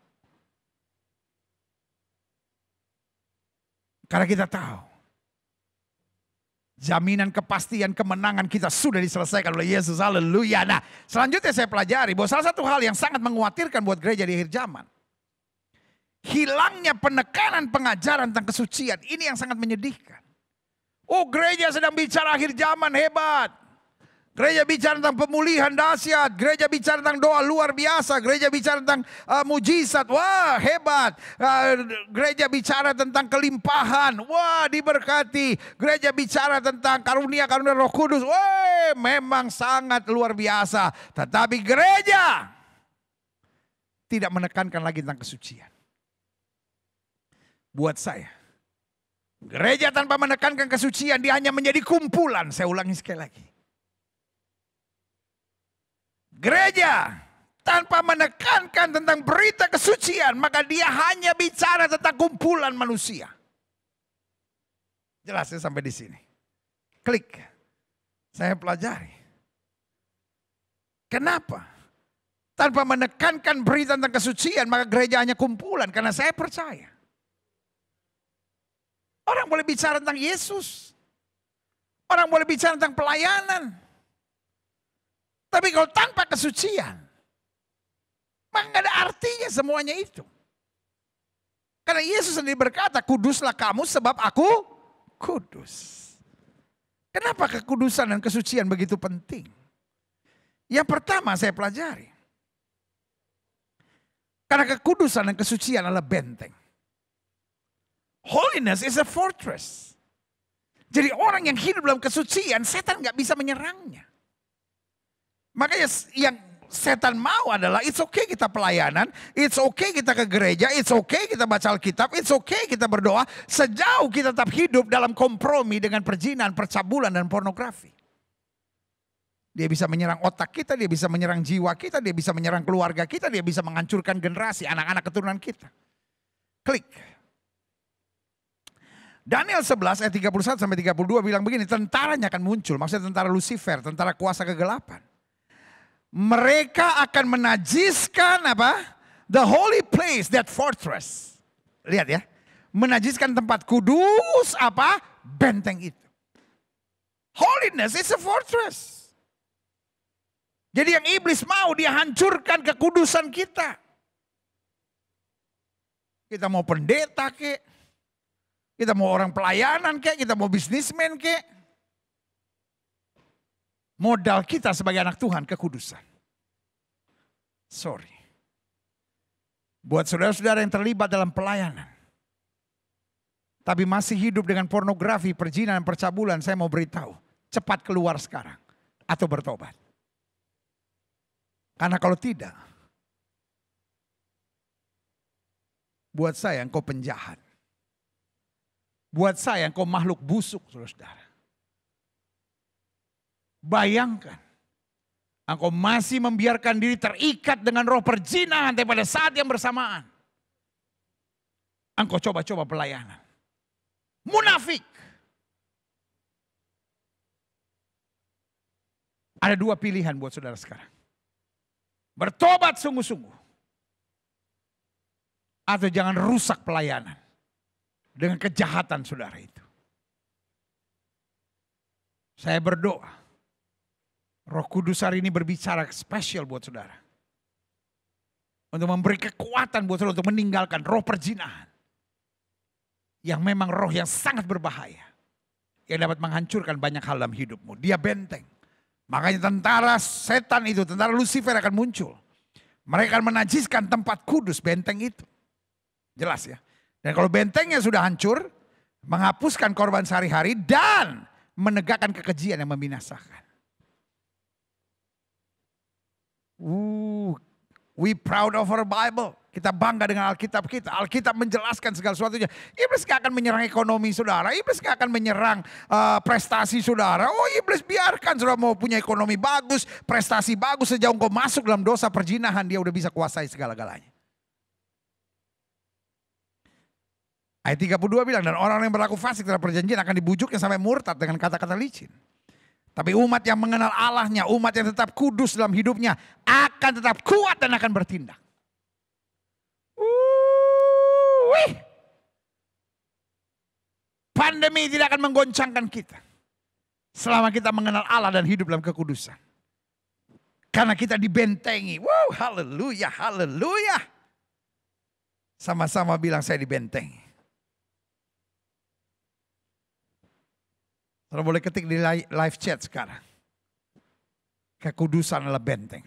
Karena kita tahu, jaminan kepastian kemenangan kita sudah diselesaikan oleh Yesus. Haleluya. Nah, selanjutnya saya pelajari bahwa salah satu hal yang sangat mengkhawatirkan buat gereja di akhir zaman. hilangnya penekanan pengajaran tentang kesucian. Ini yang sangat menyedihkan. Oh, gereja sedang bicara akhir zaman, hebat. Gereja bicara tentang pemulihan dahsyat, gereja bicara tentang doa luar biasa, gereja bicara tentang mujizat, wah hebat. Gereja bicara tentang kelimpahan, wah diberkati. Gereja bicara tentang karunia-karunia Roh Kudus, wah memang sangat luar biasa. Tetapi gereja tidak menekankan lagi tentang kesucian. Buat saya, gereja tanpa menekankan kesucian, dia hanya menjadi kumpulan. Saya ulangi sekali lagi. Gereja tanpa menekankan tentang berita kesucian, maka dia hanya bicara tentang kumpulan manusia. Jelas ya sampai di sini. Klik. Saya pelajari. Kenapa? Tanpa menekankan berita tentang kesucian, maka gereja hanya kumpulan. Karena saya percaya. Orang boleh bicara tentang Yesus. Orang boleh bicara tentang pelayanan. Tapi kalau tanpa kesucian, maka gak ada artinya semuanya itu. Karena Yesus sendiri berkata, kuduslah kamu sebab aku kudus. Kenapa kekudusan dan kesucian begitu penting? Yang pertama saya pelajari. Karena kekudusan dan kesucian adalah benteng. Holiness is a fortress. Jadi orang yang hidup dalam kesucian, setan gak bisa menyerangnya. Makanya yang setan mau adalah it's okay kita pelayanan, it's okay kita ke gereja, it's okay kita baca Alkitab, it's okay kita berdoa. Sejauh kita tetap hidup dalam kompromi dengan perzinahan, percabulan dan pornografi. Dia bisa menyerang otak kita, dia bisa menyerang jiwa kita, dia bisa menyerang keluarga kita, dia bisa menghancurkan generasi anak-anak keturunan kita. Klik. Daniel 11 ayat 31 sampai 32 bilang begini, tentaranya akan muncul, maksudnya tentara Lucifer, tentara kuasa kegelapan. Mereka akan menajiskan apa? The holy place, that fortress. Lihat ya. Menajiskan tempat kudus apa? Benteng itu. Holiness is a fortress. Jadi yang iblis mau dia hancurkan kekudusan kita. Kita mau pendeta kek. Kita mau orang pelayanan kek. Kita mau bisnismen kek. Modal kita sebagai anak Tuhan kekudusan. Sorry. Buat saudara-saudara yang terlibat dalam pelayanan. Tapi masih hidup dengan pornografi, perzinahan, percabulan. Saya mau beritahu. Cepat keluar sekarang. Atau bertobat. Karena kalau tidak. Buat saya engkau penjahat. Buat saya engkau makhluk busuk saudara-saudara. Bayangkan, engkau masih membiarkan diri terikat dengan roh perzinahan, tapi pada saat yang bersamaan, engkau coba-coba pelayanan. Munafik. Ada dua pilihan buat saudara sekarang. Bertobat sungguh-sungguh. Atau jangan rusak pelayanan dengan kejahatan saudara itu. Saya berdoa. Roh Kudus hari ini berbicara spesial buat saudara. Untuk memberi kekuatan buat saudara untuk meninggalkan roh perzinahan. Yang memang roh yang sangat berbahaya. Yang dapat menghancurkan banyak hal dalam hidupmu. Dia benteng. Makanya tentara setan itu, tentara Lucifer akan muncul. Mereka akan menajiskan tempat kudus benteng itu. Jelas ya. Dan kalau bentengnya sudah hancur, menghapuskan korban sehari-hari dan menegakkan kekejian yang membinasakan. We proud of our Bible. Kita bangga dengan Alkitab kita. Alkitab menjelaskan segala sesuatunya. Iblis gak akan menyerang ekonomi saudara. Iblis gak akan menyerang prestasi saudara. Oh iblis biarkan saudara mau punya ekonomi bagus, prestasi bagus. Sejauh engkau masuk dalam dosa perzinahan, dia udah bisa kuasai segala-galanya. Ayat 32 bilang, dan orang-orang yang berlaku fasik terhadap perjanjian akan dibujuknya sampai murtad dengan kata-kata licin. Tapi umat yang mengenal Allahnya, umat yang tetap kudus dalam hidupnya, akan tetap kuat dan akan bertindak. Pandemi tidak akan menggoncangkan kita. Selama kita mengenal Allah dan hidup dalam kekudusan. Karena kita dibentengi. Wow, haleluya, haleluya. Sama-sama bilang saya dibentengi. Saudara boleh ketik di live chat sekarang. Kekudusan adalah benteng.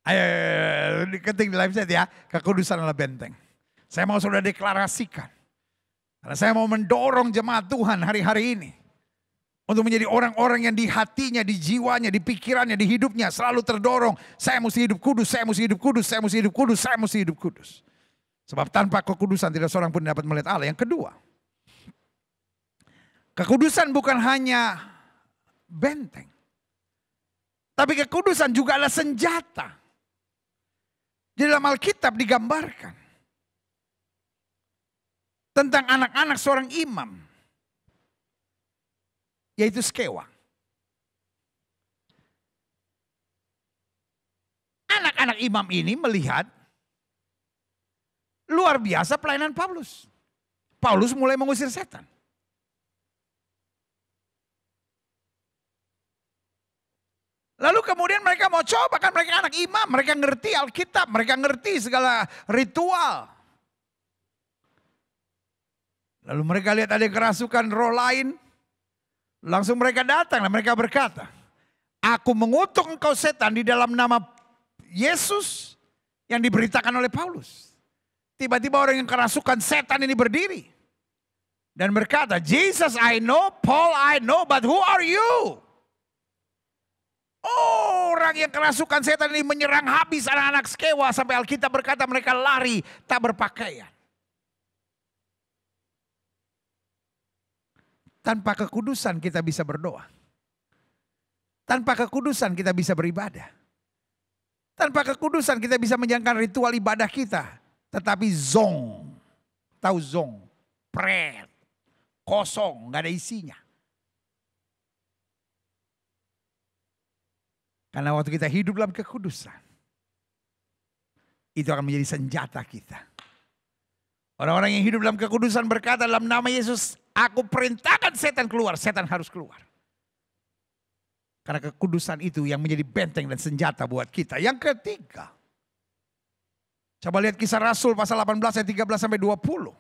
Ayo, ketik di live chat ya. Kekudusan adalah benteng. Saya mau saudara deklarasikan. Karena saya mau mendorong jemaat Tuhan hari-hari ini. Untuk menjadi orang-orang yang di hatinya, di jiwanya, di pikirannya, di hidupnya selalu terdorong. Saya mesti hidup kudus, saya mesti hidup kudus, saya mesti hidup kudus, saya mesti hidup kudus. Sebab tanpa kekudusan tidak seorang pun dapat melihat Allah. Yang kedua, kekudusan bukan hanya benteng. Tapi kekudusan juga adalah senjata. Di dalam Alkitab digambarkan tentang anak-anak seorang imam. Yaitu Skewa. Anak-anak imam ini melihat luar biasa pelayanan Paulus. Paulus mulai mengusir setan. Lalu kemudian mereka mau coba, kan mereka anak imam, mereka ngerti Alkitab, mereka ngerti segala ritual. Lalu mereka lihat ada kerasukan roh lain. Langsung mereka datang dan mereka berkata, aku mengutuk engkau setan di dalam nama Yesus yang diberitakan oleh Paulus. Tiba-tiba orang yang kerasukan setan ini berdiri. Dan berkata, Jesus I know, Paul I know, but who are you? Orang yang kerasukan setan ini menyerang habis anak-anak Skewa. Sampai Alkitab berkata mereka lari tak berpakaian. Tanpa kekudusan kita bisa berdoa. Tanpa kekudusan kita bisa beribadah. Tanpa kekudusan kita bisa menjalankan ritual ibadah kita. Tetapi zong. Tahu zong? Pret. Kosong. Gak ada isinya. Karena waktu kita hidup dalam kekudusan. Itu akan menjadi senjata kita. Orang-orang yang hidup dalam kekudusan berkata dalam nama Yesus, aku perintahkan setan keluar, setan harus keluar. Karena kekudusan itu yang menjadi benteng dan senjata buat kita. Yang ketiga, coba lihat Kisah Rasul pasal 18 ayat 13 sampai 20.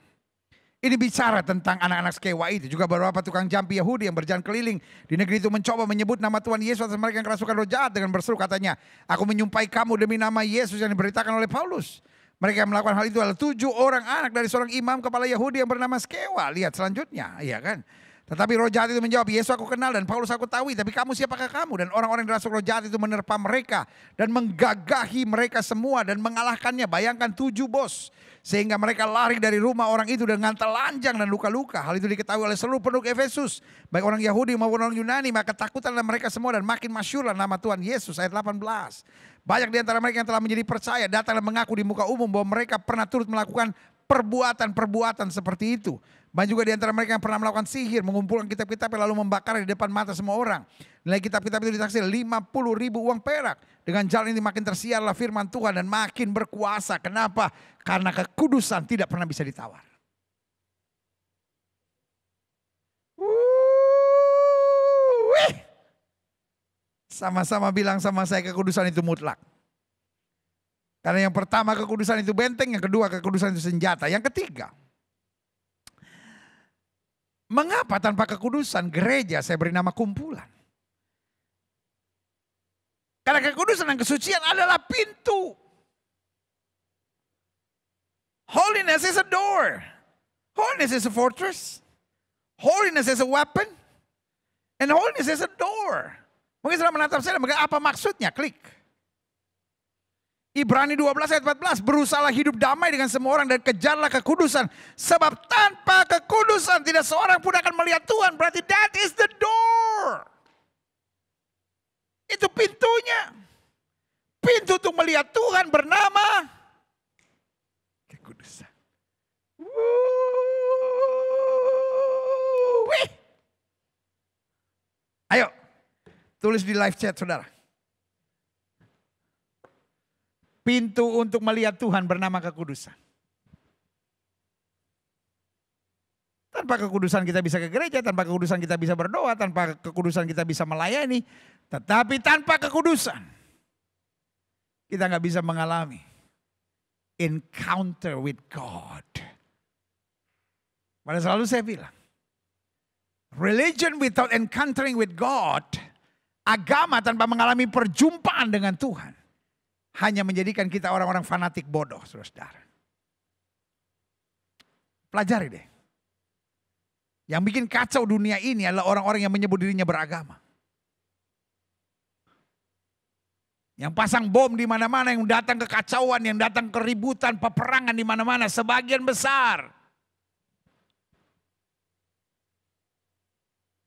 Ini bicara tentang anak-anak Skewa itu. Juga beberapa tukang jampi Yahudi yang berjalan keliling di negeri itu mencoba menyebut nama Tuhan Yesus atas mereka yang kerasukan roh jahat dengan berseru katanya, aku menyumpahi kamu demi nama Yesus yang diberitakan oleh Paulus. Mereka yang melakukan hal itu adalah 7 orang anak dari seorang imam kepala Yahudi yang bernama Skewa. Lihat selanjutnya, iya kan? Tetapi roh jahat itu menjawab, Yesus aku kenal dan Paulus aku tahu, tapi kamu siapakah kamu? Dan orang-orang yang dirasuk roh jahat itu menerpa mereka dan menggagahi mereka semua dan mengalahkannya. Bayangkan 7 bos. Sehingga mereka lari dari rumah orang itu dengan telanjang dan luka-luka. Hal itu diketahui oleh seluruh penduduk Efesus. Baik orang Yahudi maupun orang Yunani. Maka ketakutanlah mereka semua dan makin masyhurlah nama Tuhan Yesus. Ayat 18. Banyak di antara mereka yang telah menjadi percaya datang dan mengaku di muka umum bahwa mereka pernah turut melakukan perbuatan-perbuatan seperti itu. Banyak juga di antara mereka yang pernah melakukan sihir, mengumpulkan kitab-kitab lalu membakar di depan mata semua orang. Nilai kitab-kitab itu ditaksir 50.000 uang perak. Dengan jalan ini makin tersiarlah firman Tuhan dan makin berkuasa. Kenapa? Karena kekudusan tidak pernah bisa ditawar. Sama-sama bilang sama saya, kekudusan itu mutlak. Karena yang pertama kekudusan itu benteng, yang kedua kekudusan itu senjata. Yang ketiga, mengapa tanpa kekudusan gereja saya beri nama kumpulan? Karena kekudusan dan kesucian adalah pintu. Holiness is a door. Holiness is a fortress. Holiness is a weapon. And holiness is a door. Mungkin setelah menatap saya, apa maksudnya? Klik. Ibrani 12 ayat 14. Berusahalah hidup damai dengan semua orang dan kejarlah kekudusan. Sebab tanpa kekudusan tidak seorang pun akan melihat Tuhan. Berarti that is the door. Itu pintunya. Pintu untuk melihat Tuhan bernama kekudusan. Ayo, tulis di live chat saudara. Pintu untuk melihat Tuhan bernama kekudusan. Tanpa kekudusan kita bisa ke gereja, tanpa kekudusan kita bisa berdoa, tanpa kekudusan kita bisa melayani. Tetapi tanpa kekudusan kita nggak bisa mengalami encounter with God. Pada selalu saya bilang, religion without encountering with God, agama tanpa mengalami perjumpaan dengan Tuhan, hanya menjadikan kita orang-orang fanatik bodoh, saudara-saudara. Pelajari deh. Yang bikin kacau dunia ini adalah orang-orang yang menyebut dirinya beragama. Yang pasang bom di mana-mana, yang datang kekacauan, yang datang keributan, peperangan di mana-mana, sebagian besar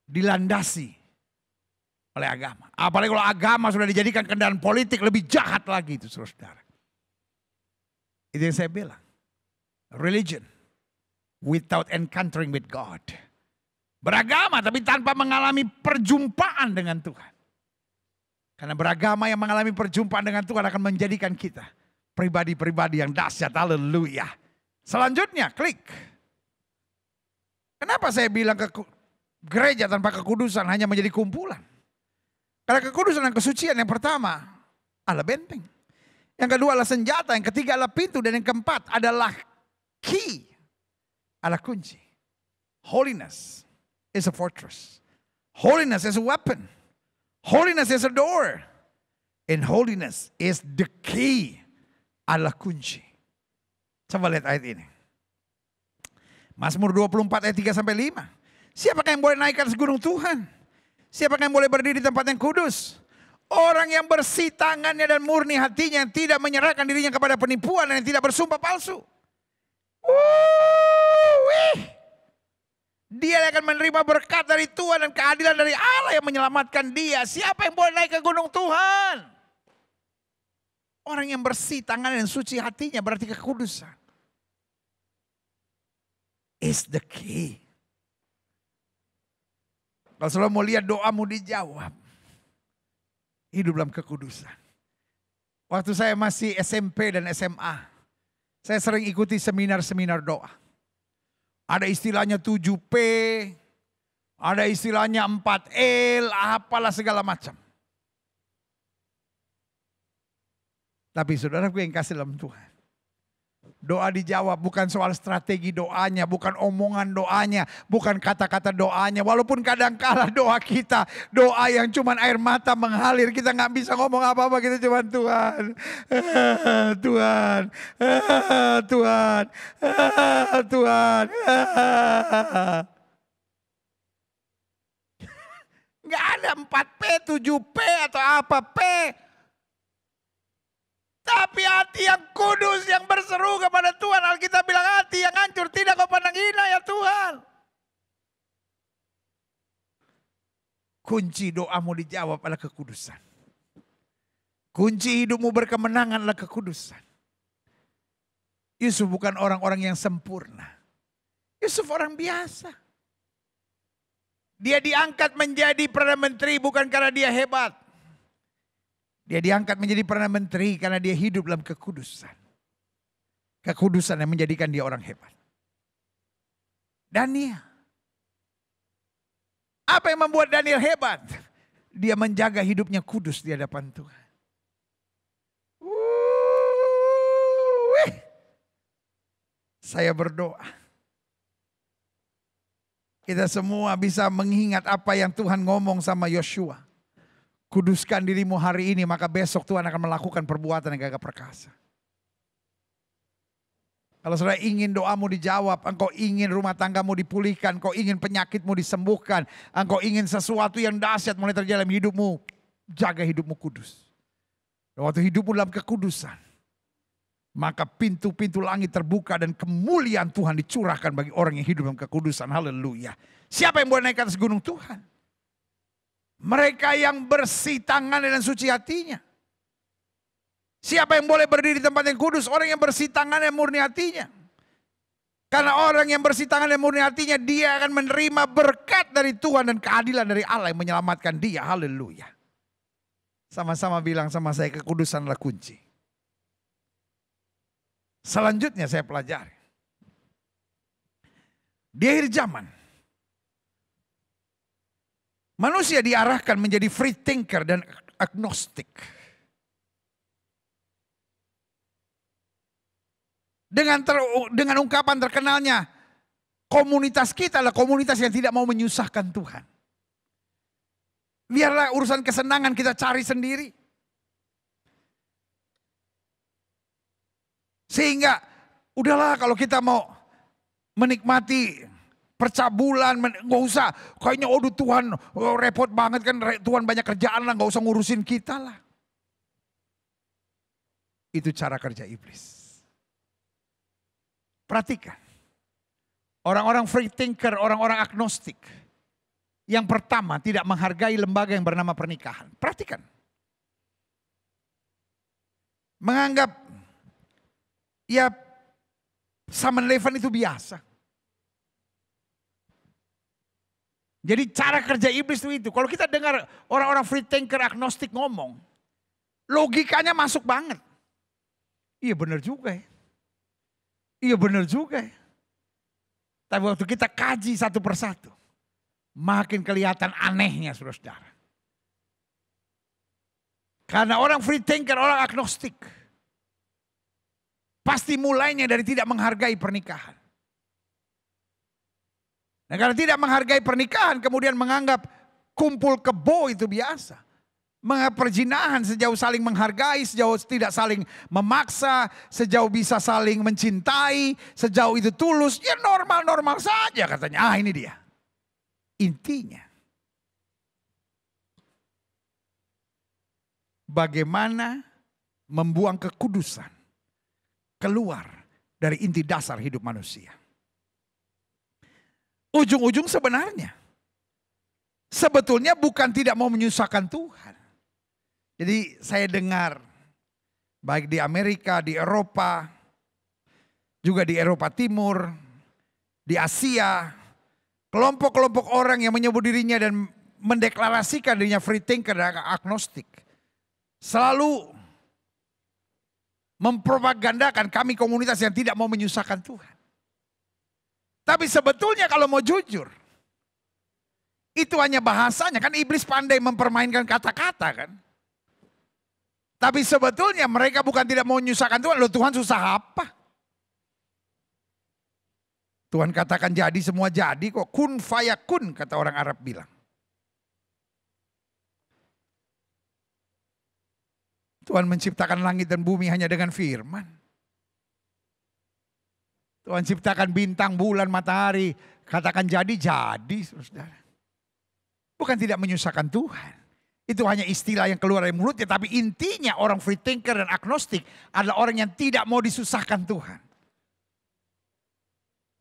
dilandasi oleh agama. Apalagi kalau agama sudah dijadikan kendaraan politik, lebih jahat lagi itu, saudara-saudara. Itu yang saya bilang. Religion without encountering with God. Beragama tapi tanpa mengalami perjumpaan dengan Tuhan. Karena beragama yang mengalami perjumpaan dengan Tuhan akan menjadikan kita pribadi-pribadi yang dahsyat. Haleluya. Selanjutnya, klik. Kenapa saya bilang gereja tanpa kekudusan hanya menjadi kumpulan? Karena kekudusan dan kesucian yang pertama adalah benteng. Yang kedua adalah senjata. Yang ketiga adalah pintu. Dan yang keempat adalah key. Adalah kunci. Holiness is a fortress. Holiness is a weapon. Holiness is a door. And holiness is the key. Adalah kunci. Coba lihat ayat ini. Mazmur 24 ayat 3-5. Siapakah yang boleh naik ke atas gunung Tuhan? Siapakah yang boleh berdiri di tempat yang kudus? Orang yang bersih tangannya dan murni hatinya, yang tidak menyerahkan dirinya kepada penipuan dan yang tidak bersumpah palsu. Dia akan menerima berkat dari Tuhan dan keadilan dari Allah yang menyelamatkan dia. Siapa yang boleh naik ke gunung Tuhan? Orang yang bersih tangannya dan suci hatinya, berarti kekudusan. Is the key. Kalau selalu mau lihat doamu dijawab, hidup dalam kekudusan. Waktu saya masih SMP dan SMA, saya sering ikuti seminar-seminar doa. Ada istilahnya 7P, ada istilahnya 4L, apalah segala macam. Tapi saudaraku yang kasih dalam Tuhan, doa dijawab bukan soal strategi doanya, bukan omongan doanya, bukan kata-kata doanya. Walaupun kadang-kala doa kita, doa yang cuman air mata mengalir, kita nggak bisa ngomong apa-apa, kita cuman Tuhan, Tuhan, Tuhan, Tuhan. Nggak ada 4P, 7P atau apa P. Tapi hati yang kudus yang berseru kepada Tuhan. Alkitab bilang hati yang hancur tidak kau pandang hina ya Tuhan. Kunci doamu dijawab adalah kekudusan. Kunci hidupmu berkemenangan adalah kekudusan. Yusuf bukan orang-orang yang sempurna. Yusuf orang biasa. Dia diangkat menjadi Perdana Menteri bukan karena dia hebat. Dia diangkat menjadi Perdana Menteri karena dia hidup dalam kekudusan. Kekudusan yang menjadikan dia orang hebat. Daniel. Apa yang membuat Daniel hebat? Dia menjaga hidupnya kudus di hadapan Tuhan. Saya berdoa. Kita semua bisa mengingat apa yang Tuhan ngomong sama Yosua. Kuduskan dirimu hari ini, maka besok Tuhan akan melakukan perbuatan yang gagah perkasa. Kalau saudara ingin doamu dijawab, engkau ingin rumah tanggamu dipulihkan, engkau ingin penyakitmu disembuhkan, engkau ingin sesuatu yang dahsyat mulai terjadi dalam hidupmu, jaga hidupmu kudus. Dan waktu hidupmu dalam kekudusan, maka pintu-pintu langit terbuka dan kemuliaan Tuhan dicurahkan bagi orang yang hidup dalam kekudusan. Haleluya. Siapa yang boleh naik ke atas gunung Tuhan? Mereka yang bersih tangan dan suci hatinya. Siapa yang boleh berdiri di tempat yang kudus? Orang yang bersih tangan dan murni hatinya. Karena orang yang bersih tangan dan murni hatinya, dia akan menerima berkat dari Tuhan dan keadilan dari Allah yang menyelamatkan dia. Haleluya. Sama-sama bilang sama saya, kekudusan adalah kunci. Selanjutnya saya pelajari. Di akhir zaman, manusia diarahkan menjadi free thinker dan agnostik. Dengan ungkapan terkenalnya, komunitas kita adalah komunitas yang tidak mau menyusahkan Tuhan. Biarlah urusan kesenangan kita cari sendiri. Sehingga udahlah kalau kita mau menikmati percabulan, nggak usah. Kayaknya aduh Tuhan repot banget kan, Tuhan banyak kerjaan lah, nggak usah ngurusin kita lah. Itu cara kerja iblis. Perhatikan. Orang-orang free thinker, orang-orang agnostik. Yang pertama tidak menghargai lembaga yang bernama pernikahan. Perhatikan. Menganggap ya 7-Eleven itu biasa. Jadi cara kerja iblis itu. Kalau kita dengar orang-orang free thinker agnostik ngomong. Logikanya masuk banget. Iya benar juga ya. Iya benar juga ya. Tapi waktu kita kaji satu persatu. Makin kelihatan anehnya saudara-saudara. Karena orang free thinker, orang agnostik. Pasti mulainya dari tidak menghargai pernikahan. Nah karena tidak menghargai pernikahan kemudian menganggap kumpul kebo itu biasa. Menganggap perzinahan sejauh saling menghargai, sejauh tidak saling memaksa, sejauh bisa saling mencintai, sejauh itu tulus. Ya normal-normal saja katanya. Ah ini dia. Intinya. Bagaimana membuang kekudusan keluar dari inti dasar hidup manusia. Ujung-ujung sebenarnya. Sebetulnya bukan tidak mau menyusahkan Tuhan. Jadi saya dengar baik di Amerika, di Eropa, juga di Eropa Timur, di Asia. Kelompok-kelompok orang yang menyebut dirinya dan mendeklarasikan dirinya free thinker dan agnostik. Selalu mempropagandakan kami komunitas yang tidak mau menyusahkan Tuhan. Tapi sebetulnya kalau mau jujur, itu hanya bahasanya. Kan iblis pandai mempermainkan kata-kata kan. Tapi sebetulnya mereka bukan tidak mau menyusahkan Tuhan. Loh Tuhan susah apa? Tuhan katakan jadi semua jadi kok. Kun fayakun kata orang Arab bilang. Tuhan menciptakan langit dan bumi hanya dengan firman. Tuhan ciptakan bintang, bulan, matahari. Katakan jadi saudara. Bukan tidak menyusahkan Tuhan. Itu hanya istilah yang keluar dari mulutnya. Tapi intinya orang free thinker dan agnostik adalah orang yang tidak mau disusahkan Tuhan.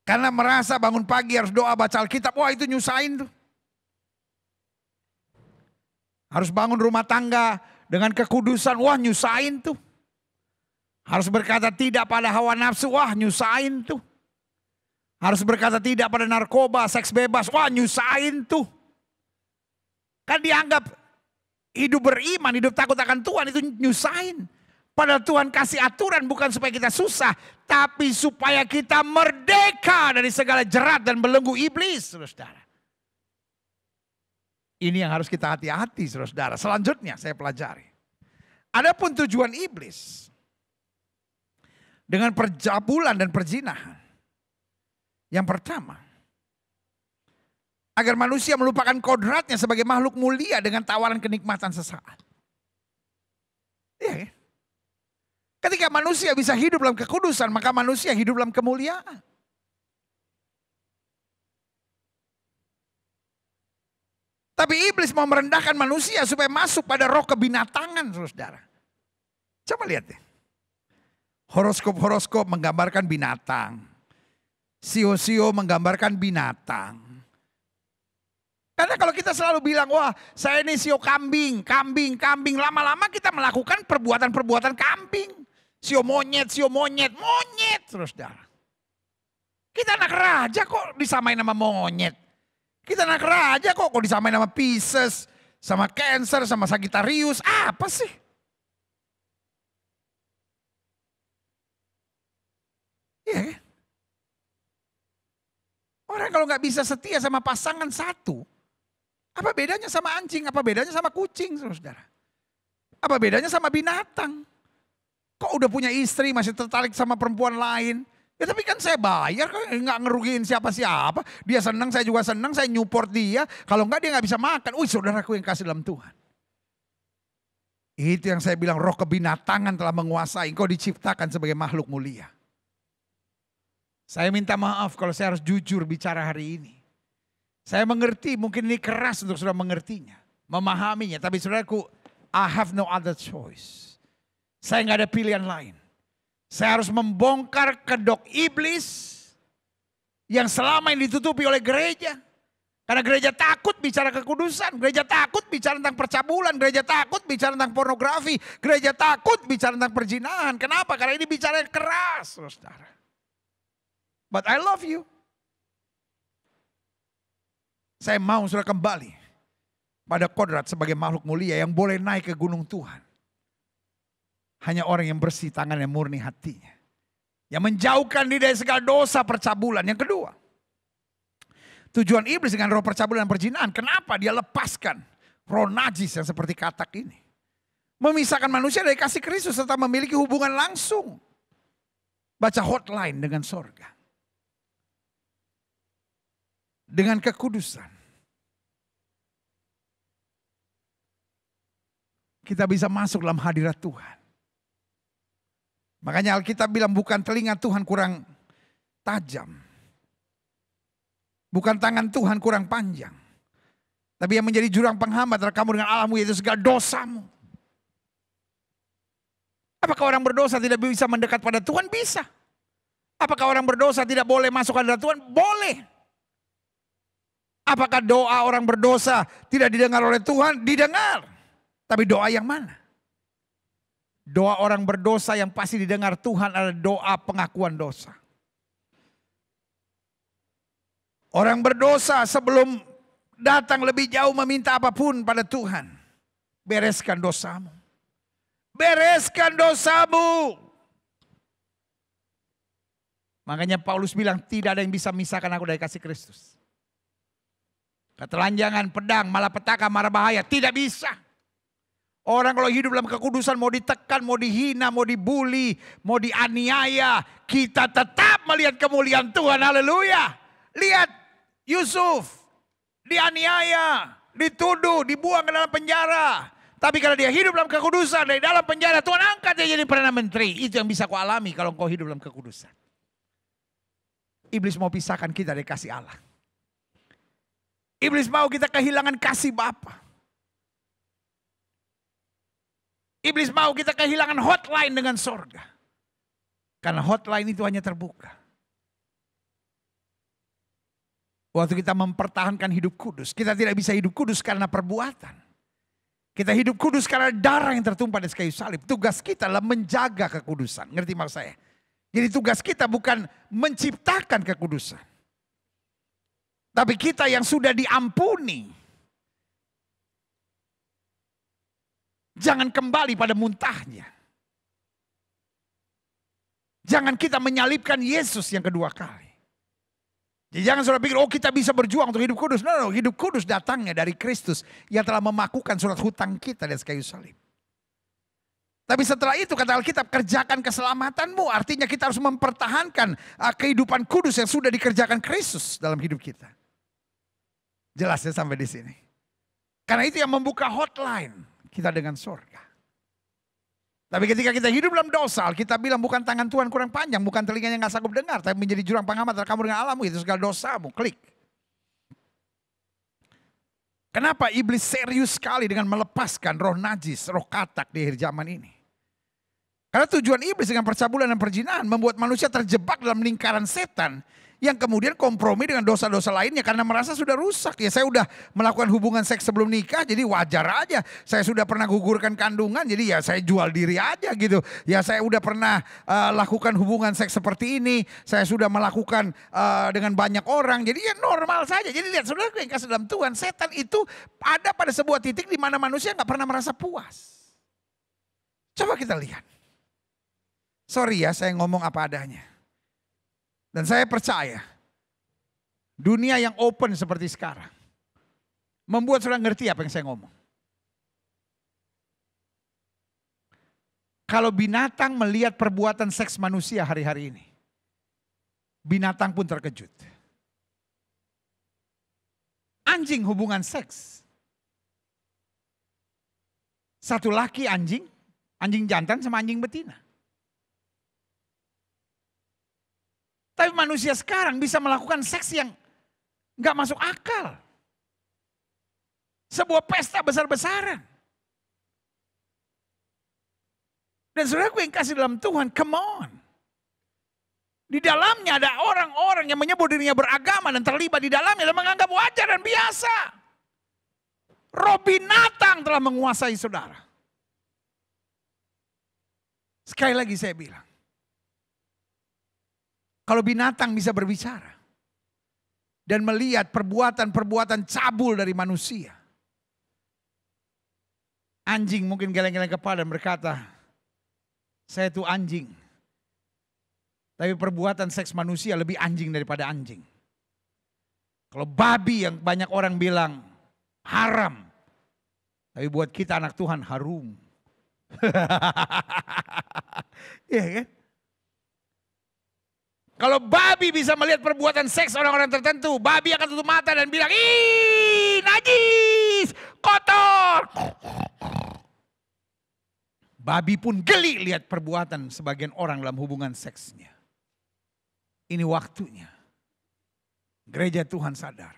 Karena merasa bangun pagi harus doa baca Alkitab. Wah itu nyusahin tuh. Harus bangun rumah tangga dengan kekudusan. Wah nyusahin tuh. Harus berkata tidak pada hawa nafsu. Wah nyusahin tuh. Harus berkata tidak pada narkoba, seks bebas. Wah nyusahin tuh. Kan dianggap hidup beriman, hidup takut akan Tuhan itu nyusahin. Padahal Tuhan kasih aturan bukan supaya kita susah. Tapi supaya kita merdeka dari segala jerat dan belenggu iblis. Saudara. Ini yang harus kita hati-hati saudara. Selanjutnya saya pelajari. Adapun tujuan iblis. Dengan percabulan dan perzinahan. Yang pertama. Agar manusia melupakan kodratnya sebagai makhluk mulia dengan tawaran kenikmatan sesaat. Iya ya. Ketika manusia bisa hidup dalam kekudusan, maka manusia hidup dalam kemuliaan. Tapi iblis mau merendahkan manusia supaya masuk pada roh kebinatangan, saudara. Coba lihat deh. Horoskop-horoskop menggambarkan binatang. Sio-sio menggambarkan binatang. Karena kalau kita selalu bilang, wah saya ini sio kambing. Lama-lama kita melakukan perbuatan-perbuatan kambing. Sio monyet, saudara. Kita anak raja kok disamain sama monyet. Kita anak raja kok disamain sama Pisces, sama Cancer, sama Sagittarius. Apa sih? Iya kan? Orang kalau nggak bisa setia sama pasangan satu, apa bedanya sama anjing? Apa bedanya sama kucing, saudara? Apa bedanya sama binatang? Kok udah punya istri masih tertarik sama perempuan lain? Ya tapi kan saya bayar, kan nggak ngerugiin siapa-siapa. Dia senang, saya juga senang, saya nyupport dia. Kalau enggak dia nggak bisa makan. Saudaraku yang kasih dalam Tuhan. Itu yang saya bilang, roh kebinatangan telah menguasai. Engkau diciptakan sebagai makhluk mulia. Saya minta maaf kalau saya harus jujur bicara hari ini. Saya mengerti, mungkin ini keras untuk saudara mengertinya, memahaminya. Tapi saudaraku, I have no other choice. Saya nggak ada pilihan lain. Saya harus membongkar kedok iblis yang selama ini ditutupi oleh gereja. Karena gereja takut bicara kekudusan, gereja takut bicara tentang percabulan, gereja takut bicara tentang pornografi, gereja takut bicara tentang perzinahan. Kenapa? Karena ini bicara yang keras, saudara. But I love you. Saya mau saudara kembali pada kodrat sebagai makhluk mulia yang boleh naik ke gunung Tuhan. Hanya orang yang bersih tangan yang murni hatinya. Yang menjauhkan diri dari segala dosa percabulan. Yang kedua, tujuan iblis dengan roh percabulan dan perzinahan. Kenapa dia lepaskan roh najis yang seperti katak ini? Memisahkan manusia dari kasih Kristus serta memiliki hubungan langsung. Baca hotline dengan sorga. Dengan kekudusan. Kita bisa masuk dalam hadirat Tuhan. Makanya Alkitab bilang bukan telinga Tuhan kurang tajam. Bukan tangan Tuhan kurang panjang. Tapi yang menjadi jurang penghambat antara kamu dengan Allahmu yaitu segala dosamu. Apakah orang berdosa tidak bisa mendekat pada Tuhan? Bisa. Apakah orang berdosa tidak boleh masuk ke hadirat Tuhan? Boleh. Apakah doa orang berdosa tidak didengar oleh Tuhan? Didengar. Tapi doa yang mana? Doa orang berdosa yang pasti didengar Tuhan adalah doa pengakuan dosa. Orang berdosa sebelum datang lebih jauh meminta apapun pada Tuhan. Bereskan dosamu. Bereskan dosamu. Makanya Paulus bilang tidak ada yang bisa memisahkan aku dari kasih Kristus. Ketelanjangan, pedang, malapetaka, mara bahaya tidak bisa. Orang kalau hidup dalam kekudusan mau ditekan, mau dihina, mau dibully, mau dianiaya. Kita tetap melihat kemuliaan Tuhan. Haleluya. Lihat Yusuf dianiaya, dituduh, dibuang ke dalam penjara. Tapi kalau dia hidup dalam kekudusan dari dalam penjara, Tuhan angkat dia jadi Perdana Menteri. Itu yang bisa kau alami kalau kau hidup dalam kekudusan. Iblis mau pisahkan kita dari kasih Allah. Iblis mau kita kehilangan kasih Bapa. Iblis mau kita kehilangan hotline dengan sorga. Karena hotline itu hanya terbuka. Waktu kita mempertahankan hidup kudus. Kita tidak bisa hidup kudus karena perbuatan. Kita hidup kudus karena darah yang tertumpah di kayu salib. Tugas kita adalah menjaga kekudusan. Ngerti maksud saya? Jadi tugas kita bukan menciptakan kekudusan. Tapi kita yang sudah diampuni. Jangan kembali pada muntahnya. Jangan kita menyalibkan Yesus yang kedua kali. Jadi jangan saudara pikir, kita bisa berjuang untuk hidup kudus. No, hidup kudus datangnya dari Kristus yang telah memakukan surat hutang kita di kayu salib. Tapi setelah itu kata Alkitab, kerjakan keselamatanmu. Artinya kita harus mempertahankan kehidupan kudus yang sudah dikerjakan Kristus dalam hidup kita. Jelas ya sampai di sini. Karena itu yang membuka hotline kita dengan surga. Tapi ketika kita hidup dalam dosa, kita bilang bukan tangan Tuhan kurang panjang, bukan telinganya yang gak sanggup dengar, tapi menjadi jurang penghambat antara kamu dengan Allahmu, itu segala dosamu. Klik. Kenapa iblis serius sekali dengan melepaskan roh najis, roh katak di akhir zaman ini? Karena tujuan iblis dengan percabulan dan perzinahan membuat manusia terjebak dalam lingkaran setan yang kemudian kompromi dengan dosa-dosa lainnya karena merasa sudah rusak. Ya saya sudah melakukan hubungan seks sebelum nikah jadi wajar aja. Saya sudah pernah gugurkan kandungan jadi ya saya jual diri aja gitu. Ya saya sudah pernah lakukan hubungan seks seperti ini. Saya sudah melakukan dengan banyak orang. Jadi ya normal saja. Jadi lihat saudara yang kasih dalam Tuhan. Setan itu ada pada sebuah titik di mana manusia gak pernah merasa puas. Coba kita lihat. Sorry ya saya ngomong apa adanya. Dan saya percaya dunia yang open seperti sekarang membuat saudara ngerti apa yang saya ngomong. Kalau binatang melihat perbuatan seks manusia hari-hari ini, binatang pun terkejut. Anjing hubungan seks. Satu laki anjing jantan sama anjing betina. Tapi manusia sekarang bisa melakukan seks yang gak masuk akal. Sebuah pesta besar-besaran. Dan saudaraku yang kasih dalam Tuhan, come on. Di dalamnya ada orang-orang yang menyebut dirinya beragama dan terlibat di dalamnya dan menganggap wajar dan biasa. Roh binatang telah menguasai saudara. Sekali lagi saya bilang. Kalau binatang bisa berbicara. Dan melihat perbuatan-perbuatan cabul dari manusia. Anjing mungkin geleng-geleng kepala dan berkata, saya itu anjing. Tapi perbuatan seks manusia lebih anjing daripada anjing. Kalau babi yang banyak orang bilang haram. Tapi buat kita anak Tuhan harum. Iya kan? Kalau babi bisa melihat perbuatan seks orang-orang tertentu. Babi akan tutup mata dan bilang, ih najis, kotor. Babi pun geli lihat perbuatan sebagian orang dalam hubungan seksnya. Ini waktunya. Gereja Tuhan sadar.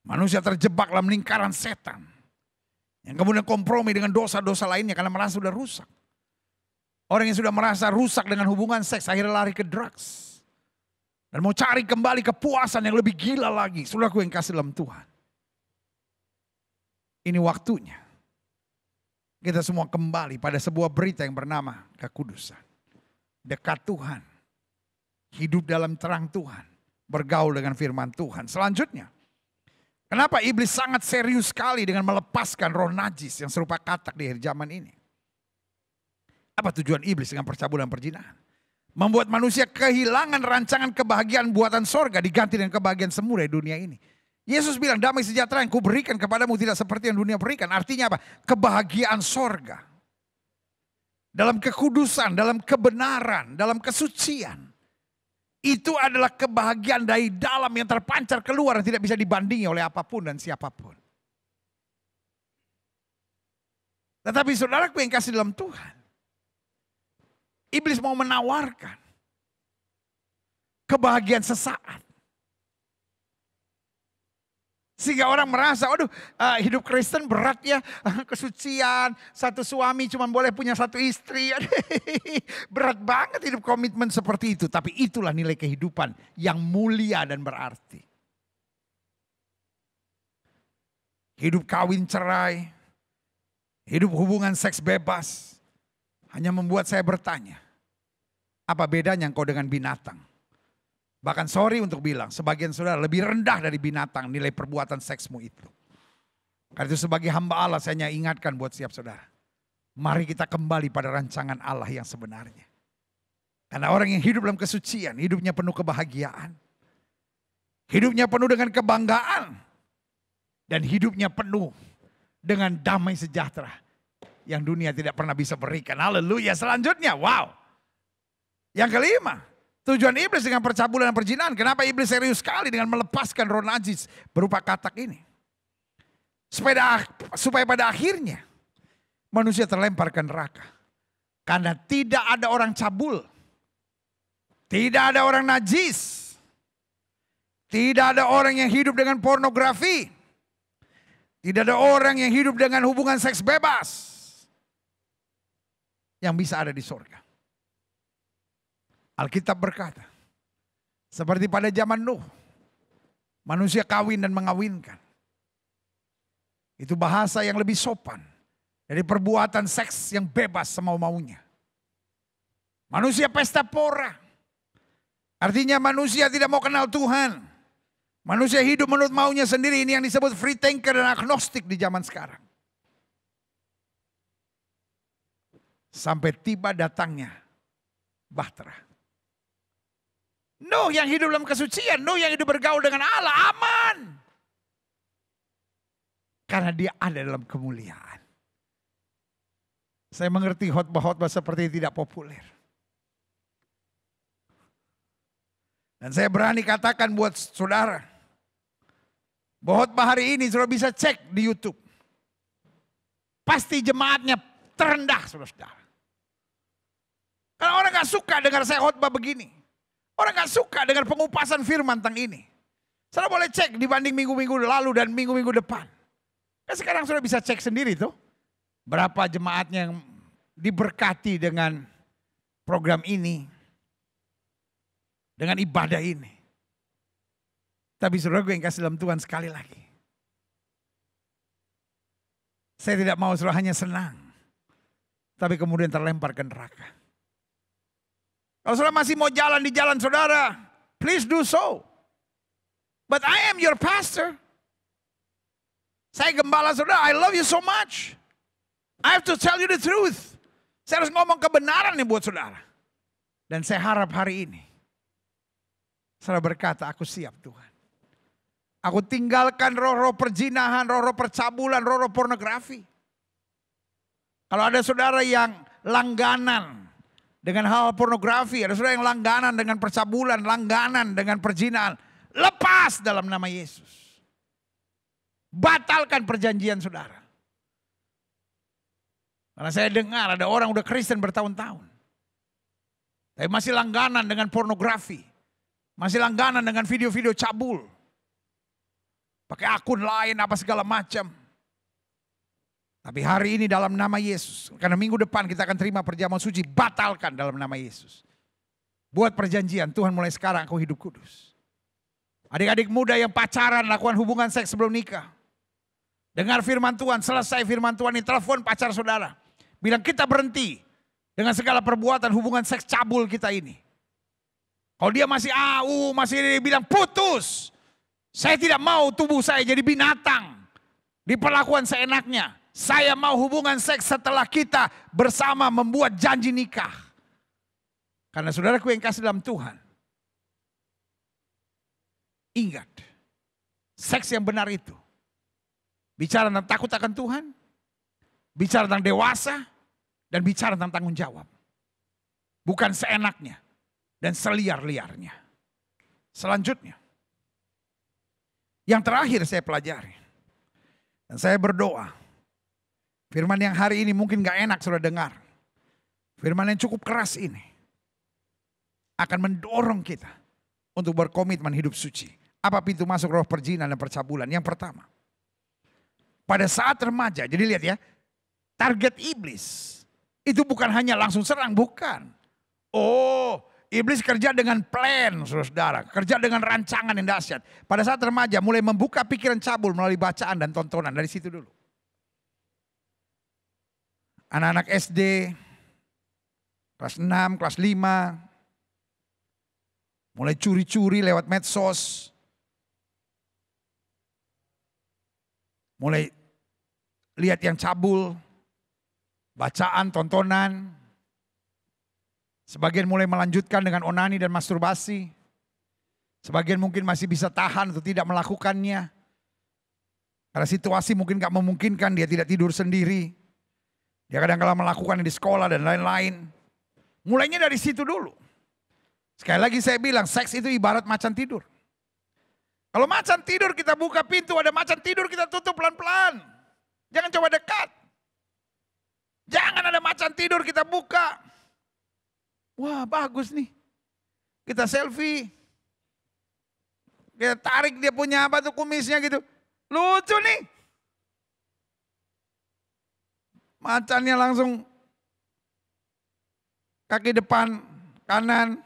Manusia terjebak dalam lingkaran setan. Yang kemudian kompromi dengan dosa-dosa lainnya karena merasa sudah rusak. Orang yang sudah merasa rusak dengan hubungan seks akhirnya lari ke drugs. Dan mau cari kembali kepuasan yang lebih gila lagi. Saudaraku yang kasih dalam Tuhan. Ini waktunya. Kita semua kembali pada sebuah berita yang bernama kekudusan. Dekat Tuhan. Hidup dalam terang Tuhan. Bergaul dengan firman Tuhan. Selanjutnya. Kenapa iblis sangat serius sekali dengan melepaskan roh najis yang serupa katak di akhir zaman ini? Apa tujuan iblis dengan percabulan perzinahan? Membuat manusia kehilangan rancangan kebahagiaan buatan sorga diganti dengan kebahagiaan semu dari dunia ini. Yesus bilang damai sejahtera yang kuberikan kepadamu tidak seperti yang dunia berikan. Artinya apa? Kebahagiaan sorga. Dalam kekudusan, dalam kebenaran, dalam kesucian. Itu adalah kebahagiaan dari dalam yang terpancar keluar dan tidak bisa dibandingi oleh apapun dan siapapun. Tetapi saudaraku yang kasih dalam Tuhan. Iblis mau menawarkan kebahagiaan sesaat. Sehingga orang merasa, aduh hidup Kristen berat ya, kesucian, satu suami cuma boleh punya satu istri. Berat banget hidup komitmen seperti itu. Tapi itulah nilai kehidupan yang mulia dan berarti. Hidup kawin cerai, hidup hubungan seks bebas, hanya membuat saya bertanya, apa bedanya engkau dengan binatang? Bahkan sorry untuk bilang, sebagian saudara lebih rendah dari binatang nilai perbuatan seksmu itu. Karena itu sebagai hamba Allah saya ingatkan buat siap saudara. Mari kita kembali pada rancangan Allah yang sebenarnya. Karena orang yang hidup dalam kesucian, hidupnya penuh kebahagiaan. Hidupnya penuh dengan kebanggaan. Dan hidupnya penuh dengan damai sejahtera. Yang dunia tidak pernah bisa berikan. Haleluya. Selanjutnya, wow. Yang kelima. Tujuan iblis dengan percabulan dan perzinahan. Kenapa iblis serius sekali dengan melepaskan roh najis berupa katak ini? Supaya pada akhirnya manusia terlempar ke neraka. Karena tidak ada orang cabul. Tidak ada orang najis. Tidak ada orang yang hidup dengan pornografi. Tidak ada orang yang hidup dengan hubungan seks bebas. Yang bisa ada di surga. Alkitab berkata, seperti pada zaman Nuh, manusia kawin dan mengawinkan. Itu bahasa yang lebih sopan dari perbuatan seks yang bebas semau-maunya. Manusia pesta pora, artinya manusia tidak mau kenal Tuhan. Manusia hidup menurut maunya sendiri, ini yang disebut free thinker dan agnostik di zaman sekarang. Sampai tiba datangnya bahtera. Nuh yang hidup dalam kesucian, Nuh yang hidup bergaul dengan Allah, aman. Karena dia ada dalam kemuliaan. Saya mengerti khotbah-khotbah seperti ini tidak populer. Dan saya berani katakan buat saudara, bahwa khotbah hari ini saudara bisa cek di YouTube. Pasti jemaatnya terendah saudara-saudara. Karena orang gak suka dengar saya khotbah begini. Orang gak suka dengar pengupasan firman tentang ini. Saudara boleh cek dibanding minggu-minggu lalu dan minggu-minggu depan. Kan sekarang saudara bisa cek sendiri tuh. Berapa jemaatnya yang diberkati dengan program ini. Dengan ibadah ini. Tapi saudara gue yang kasih dalam Tuhan sekali lagi. Saya tidak mau saudara hanya senang. Tapi kemudian terlempar ke neraka. Kalau saudara masih mau jalan di jalan saudara, please do so. But I am your pastor. Saya gembala saudara, I love you so much. I have to tell you the truth. Saya harus ngomong kebenaran nih buat saudara. Dan saya harap hari ini, saudara berkata, aku siap Tuhan. Aku tinggalkan roh-roh perjinahan, roh-roh percabulan, roh-roh pornografi. Kalau ada saudara yang langganan dengan hal pornografi, ada saudara yang langganan dengan percabulan, langganan dengan perjinahan, lepas dalam nama Yesus. Batalkan perjanjian saudara. Karena saya dengar ada orang udah Kristen bertahun-tahun. Tapi masih langganan dengan pornografi. Masih langganan dengan video-video cabul. Pakai akun lain apa segala macam. Tapi hari ini dalam nama Yesus. Karena minggu depan kita akan terima perjamuan suci. Batalkan dalam nama Yesus. Buat perjanjian, Tuhan mulai sekarang aku hidup kudus. Adik-adik muda yang pacaran lakukan hubungan seks sebelum nikah. Dengar firman Tuhan, selesai firman Tuhan ini, telepon pacar saudara. Bilang kita berhenti dengan segala perbuatan hubungan seks cabul kita ini. Kalau dia masih masih bilang putus. Saya tidak mau tubuh saya jadi binatang. Diperlakukan seenaknya. Saya mau hubungan seks setelah kita bersama membuat janji nikah. Karena saudaraku yang kasih dalam Tuhan. Ingat, seks yang benar itu. Bicara tentang takut akan Tuhan. Bicara tentang dewasa. Dan bicara tentang tanggung jawab. Bukan seenaknya. Dan seliar-liarnya. Selanjutnya. Yang terakhir saya pelajari. Dan saya berdoa. Firman yang hari ini mungkin gak enak sudah dengar. Firman yang cukup keras ini. Akan mendorong kita. Untuk berkomitmen hidup suci. Apa pintu masuk roh perjinan dan percabulan? Yang pertama. Pada saat remaja, jadi lihat ya. Target iblis. Itu bukan hanya langsung serang, bukan. Oh, iblis kerja dengan plan, saudara. Kerja dengan rancangan yang dahsyat. Pada saat remaja mulai membuka pikiran cabul melalui bacaan dan tontonan. Dari situ dulu. Anak-anak SD, kelas 6, kelas 5. Mulai curi-curi lewat medsos. Mulai lihat yang cabul. Bacaan, tontonan. Sebagian mulai melanjutkan dengan onani dan masturbasi. Sebagian mungkin masih bisa tahan atau tidak melakukannya. Karena situasi mungkin gak memungkinkan, dia tidak tidur sendiri. Dia kadang-kadang melakukan di sekolah dan lain-lain. Mulainya dari situ dulu. Sekali lagi saya bilang, seks itu ibarat macan tidur. Kalau macan tidur kita buka pintu, ada macan tidur kita tutup pelan-pelan. Jangan coba dekat. Jangan ada macan tidur kita buka. Wah bagus nih. Kita selfie. Kita tarik dia punya apa tuh kumisnya gitu. Lucu nih. Macannya langsung kaki depan kanan,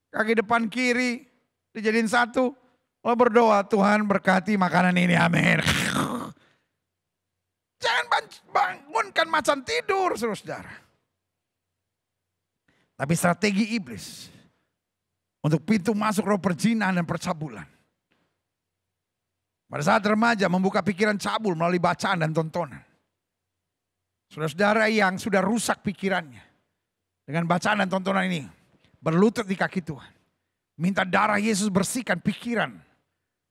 kaki depan kiri. Dijadiin satu. Lo berdoa Tuhan berkati makanan ini amin. Jangan bangunkan macan tidur saudara. Tapi strategi iblis. Untuk pintu masuk roh perjinahan dan percabulan. Pada saat remaja membuka pikiran cabul melalui bacaan dan tontonan. Saudara-saudara yang sudah rusak pikirannya. Dengan bacaan dan tontonan ini. Berlutut di kaki Tuhan. Minta darah Yesus bersihkan pikiran.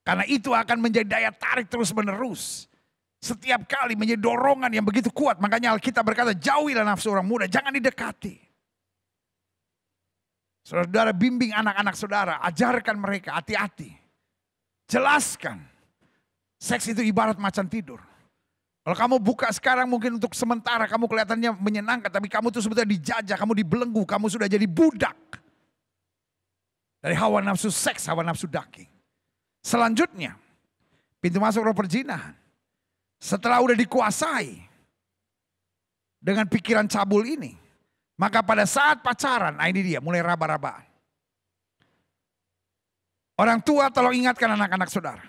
Karena itu akan menjadi daya tarik terus menerus. Setiap kali menjadi dorongan yang begitu kuat. Makanya Alkitab berkata, jauhilah nafsu orang muda, jangan didekati. Saudara bimbing anak-anak saudara, ajarkan mereka hati-hati. Jelaskan, seks itu ibarat macan tidur. Kalau kamu buka sekarang mungkin untuk sementara kamu kelihatannya menyenangkan, tapi kamu tuh sebetulnya dijajah, kamu dibelenggu, kamu sudah jadi budak. Dari hawa nafsu seks, hawa nafsu daging. Selanjutnya, pintu masuk roh perzinahan. Setelah udah dikuasai dengan pikiran cabul ini, maka pada saat pacaran, nah ini dia mulai raba-rabaan. Orang tua tolong ingatkan anak-anak saudara.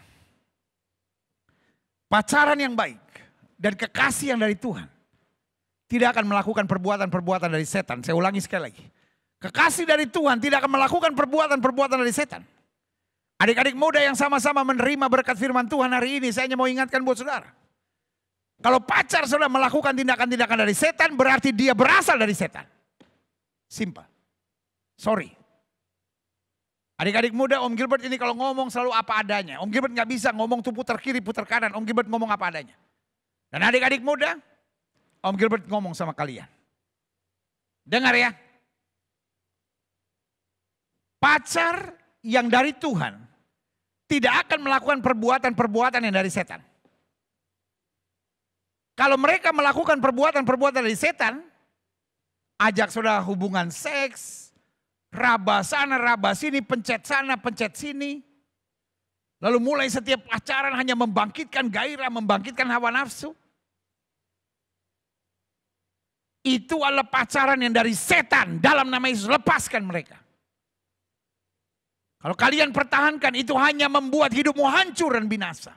Pacaran yang baik dan kekasih yang dari Tuhan tidak akan melakukan perbuatan-perbuatan dari setan. Saya ulangi sekali lagi. Kekasih dari Tuhan tidak akan melakukan perbuatan-perbuatan dari setan. Adik-adik muda yang sama-sama menerima berkat firman Tuhan hari ini, saya hanya mau ingatkan buat saudara. Kalau pacar saudara melakukan tindakan-tindakan dari setan, berarti dia berasal dari setan. Simple. Sorry. Adik-adik muda, Om Gilbert ini kalau ngomong selalu apa adanya. Om Gilbert gak bisa ngomong tuh putar kiri, putar kanan. Om Gilbert ngomong apa adanya. Dan adik-adik muda, Om Gilbert ngomong sama kalian. Dengar ya. Pacar yang dari Tuhan tidak akan melakukan perbuatan-perbuatan yang dari setan. Kalau mereka melakukan perbuatan-perbuatan dari setan, ajak saudara hubungan seks, raba sana, raba sini, pencet sana, pencet sini. Lalu mulai setiap pacaran hanya membangkitkan gairah, membangkitkan hawa nafsu. Itu adalah pacaran yang dari setan. Dalam nama Yesus, lepaskan mereka. Kalau kalian pertahankan, itu hanya membuat hidupmu hancur dan binasa.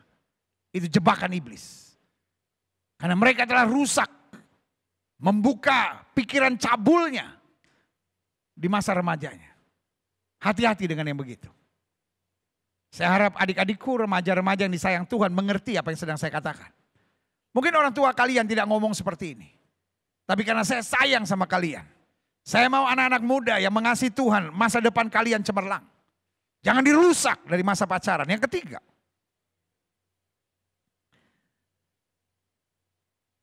Itu jebakan iblis. Karena mereka telah rusak, membuka pikiran cabulnya di masa remajanya. Hati-hati dengan yang begitu. Saya harap adik-adikku, remaja-remaja yang disayang Tuhan mengerti apa yang sedang saya katakan. Mungkin orang tua kalian tidak ngomong seperti ini. Tapi karena saya sayang sama kalian. Saya mau anak-anak muda yang mengasihi Tuhan, masa depan kalian cemerlang. Jangan dirusak dari masa pacaran. Yang ketiga.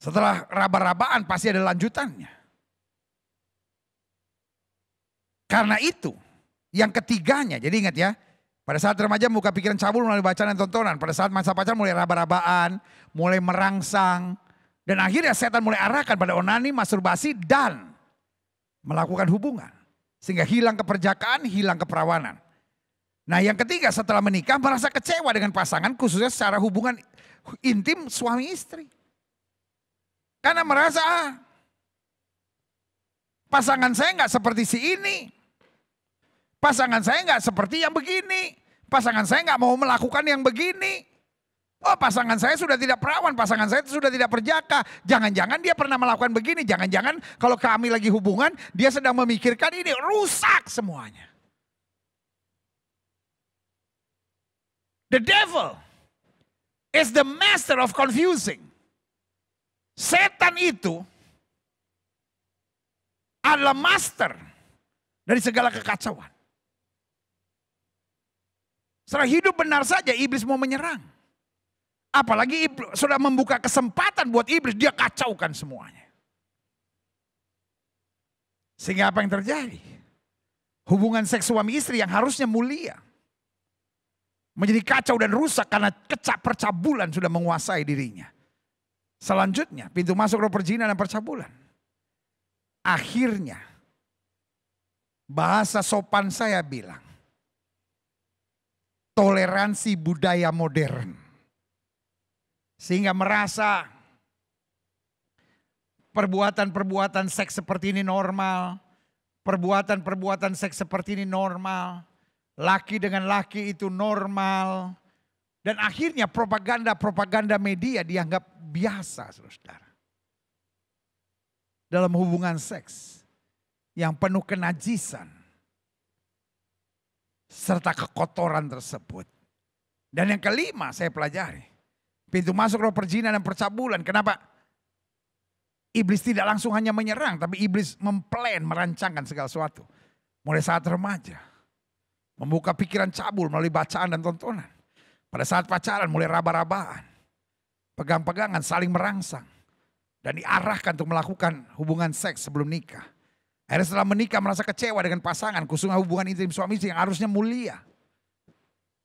Setelah raba-rabaan pasti ada lanjutannya. Karena itu, yang ketiganya, jadi ingat ya, pada saat remaja membuka pikiran cabul melalui bacaan dan tontonan. Pada saat masa pacaran mulai raba-rabaan, mulai merangsang. Dan akhirnya setan mulai arahkan pada onani, masturbasi, dan melakukan hubungan. Sehingga hilang keperjakaan, hilang keperawanan. Nah yang ketiga setelah menikah merasa kecewa dengan pasangan, khususnya secara hubungan intim suami istri. Karena merasa pasangan saya nggak seperti si ini. Pasangan saya nggak seperti yang begini. Pasangan saya nggak mau melakukan yang begini. Oh pasangan saya sudah tidak perawan, pasangan saya sudah tidak perjaka. Jangan-jangan dia pernah melakukan begini. Jangan-jangan kalau kami lagi hubungan dia sedang memikirkan ini. Rusak semuanya. The devil is the master of confusing. Setan itu adalah master dari segala kekacauan. Setelah hidup benar saja iblis mau menyerang. Apalagi sudah membuka kesempatan buat iblis, dia kacaukan semuanya. Sehingga apa yang terjadi? Hubungan seks suami istri yang harusnya mulia menjadi kacau dan rusak karena percabulan sudah menguasai dirinya. Selanjutnya pintu masuk roh perzinahan dan percabulan. Akhirnya bahasa sopan saya bilang toleransi budaya modern. Sehingga merasa perbuatan-perbuatan seks seperti ini normal. Perbuatan-perbuatan seks seperti ini normal. Laki dengan laki itu normal. Dan akhirnya propaganda media dianggap biasa, saudara. Dalam hubungan seks yang penuh kenajisan serta kekotoran tersebut. Dan yang kelima saya pelajari, pintu masuk roh perzinahan dan percabulan. Kenapa? Iblis tidak langsung hanya menyerang, tapi iblis merancangkan segala sesuatu. Mulai saat remaja, membuka pikiran cabul melalui bacaan dan tontonan. Pada saat pacaran mulai raba-rabaan. pegang-pegangan, saling merangsang. Dan diarahkan untuk melakukan hubungan seks sebelum nikah. Akhirnya setelah menikah merasa kecewa dengan pasangan, khususnya hubungan intim suami istri yang harusnya mulia.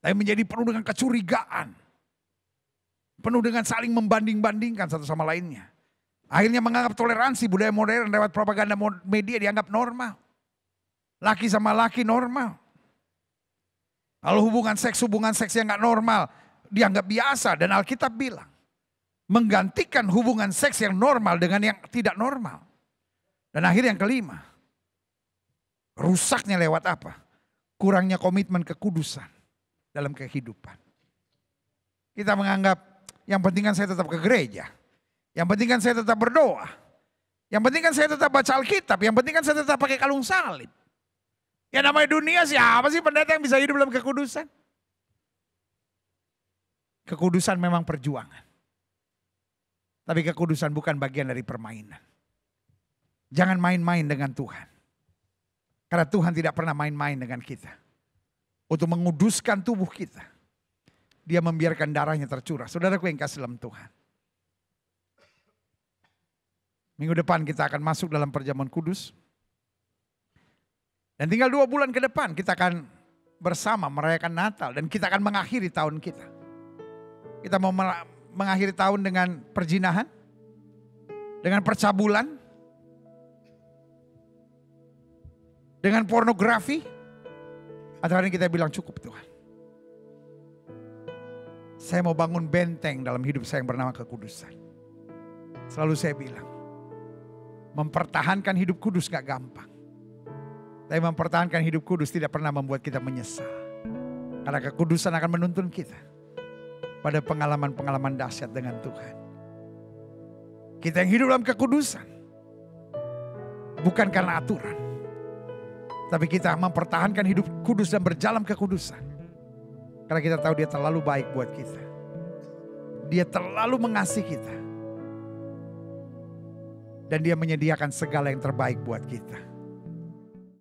Tapi menjadi penuh dengan kecurigaan. Penuh dengan saling membanding-bandingkan satu sama lainnya. Akhirnya menganggap toleransi budaya modern lewat propaganda media dianggap normal. Laki sama laki normal. Kalau hubungan seks yang gak normal dianggap biasa. Dan Alkitab bilang, menggantikan hubungan seks yang normal dengan yang tidak normal. Dan akhir yang kelima, rusaknya lewat apa? Kurangnya komitmen kekudusan dalam kehidupan. Kita menganggap yang penting kan saya tetap ke gereja. Yang penting kan saya tetap berdoa. Yang penting kan saya tetap baca Alkitab. Yang penting kan saya tetap pakai kalung salib. Ya namanya dunia, siapa sih pendeta yang bisa hidup dalam kekudusan? Kekudusan memang perjuangan. Tapi kekudusan bukan bagian dari permainan. Jangan main-main dengan Tuhan. Karena Tuhan tidak pernah main-main dengan kita. Untuk menguduskan tubuh kita. Dia membiarkan darahnya tercurah. Saudaraku yang kasih dalam Tuhan. Minggu depan kita akan masuk dalam perjamuan kudus. Dan tinggal 2 bulan ke depan kita akan bersama merayakan Natal. Dan kita akan mengakhiri tahun kita. Kita mau mengakhiri tahun dengan perzinahan, dengan percabulan, dengan pornografi, atau hari kita bilang cukup Tuhan. Saya mau bangun benteng dalam hidup saya yang bernama kekudusan. Selalu saya bilang, mempertahankan hidup kudus gak gampang. Tapi mempertahankan hidup kudus tidak pernah membuat kita menyesal. Karena kekudusan akan menuntun kita pada pengalaman-pengalaman dahsyat dengan Tuhan. Kita yang hidup dalam kekudusan. Bukan karena aturan. Tapi kita mempertahankan hidup kudus dan berjalan kekudusan. Karena kita tahu dia terlalu baik buat kita. Dia terlalu mengasihi kita. Dan dia menyediakan segala yang terbaik buat kita.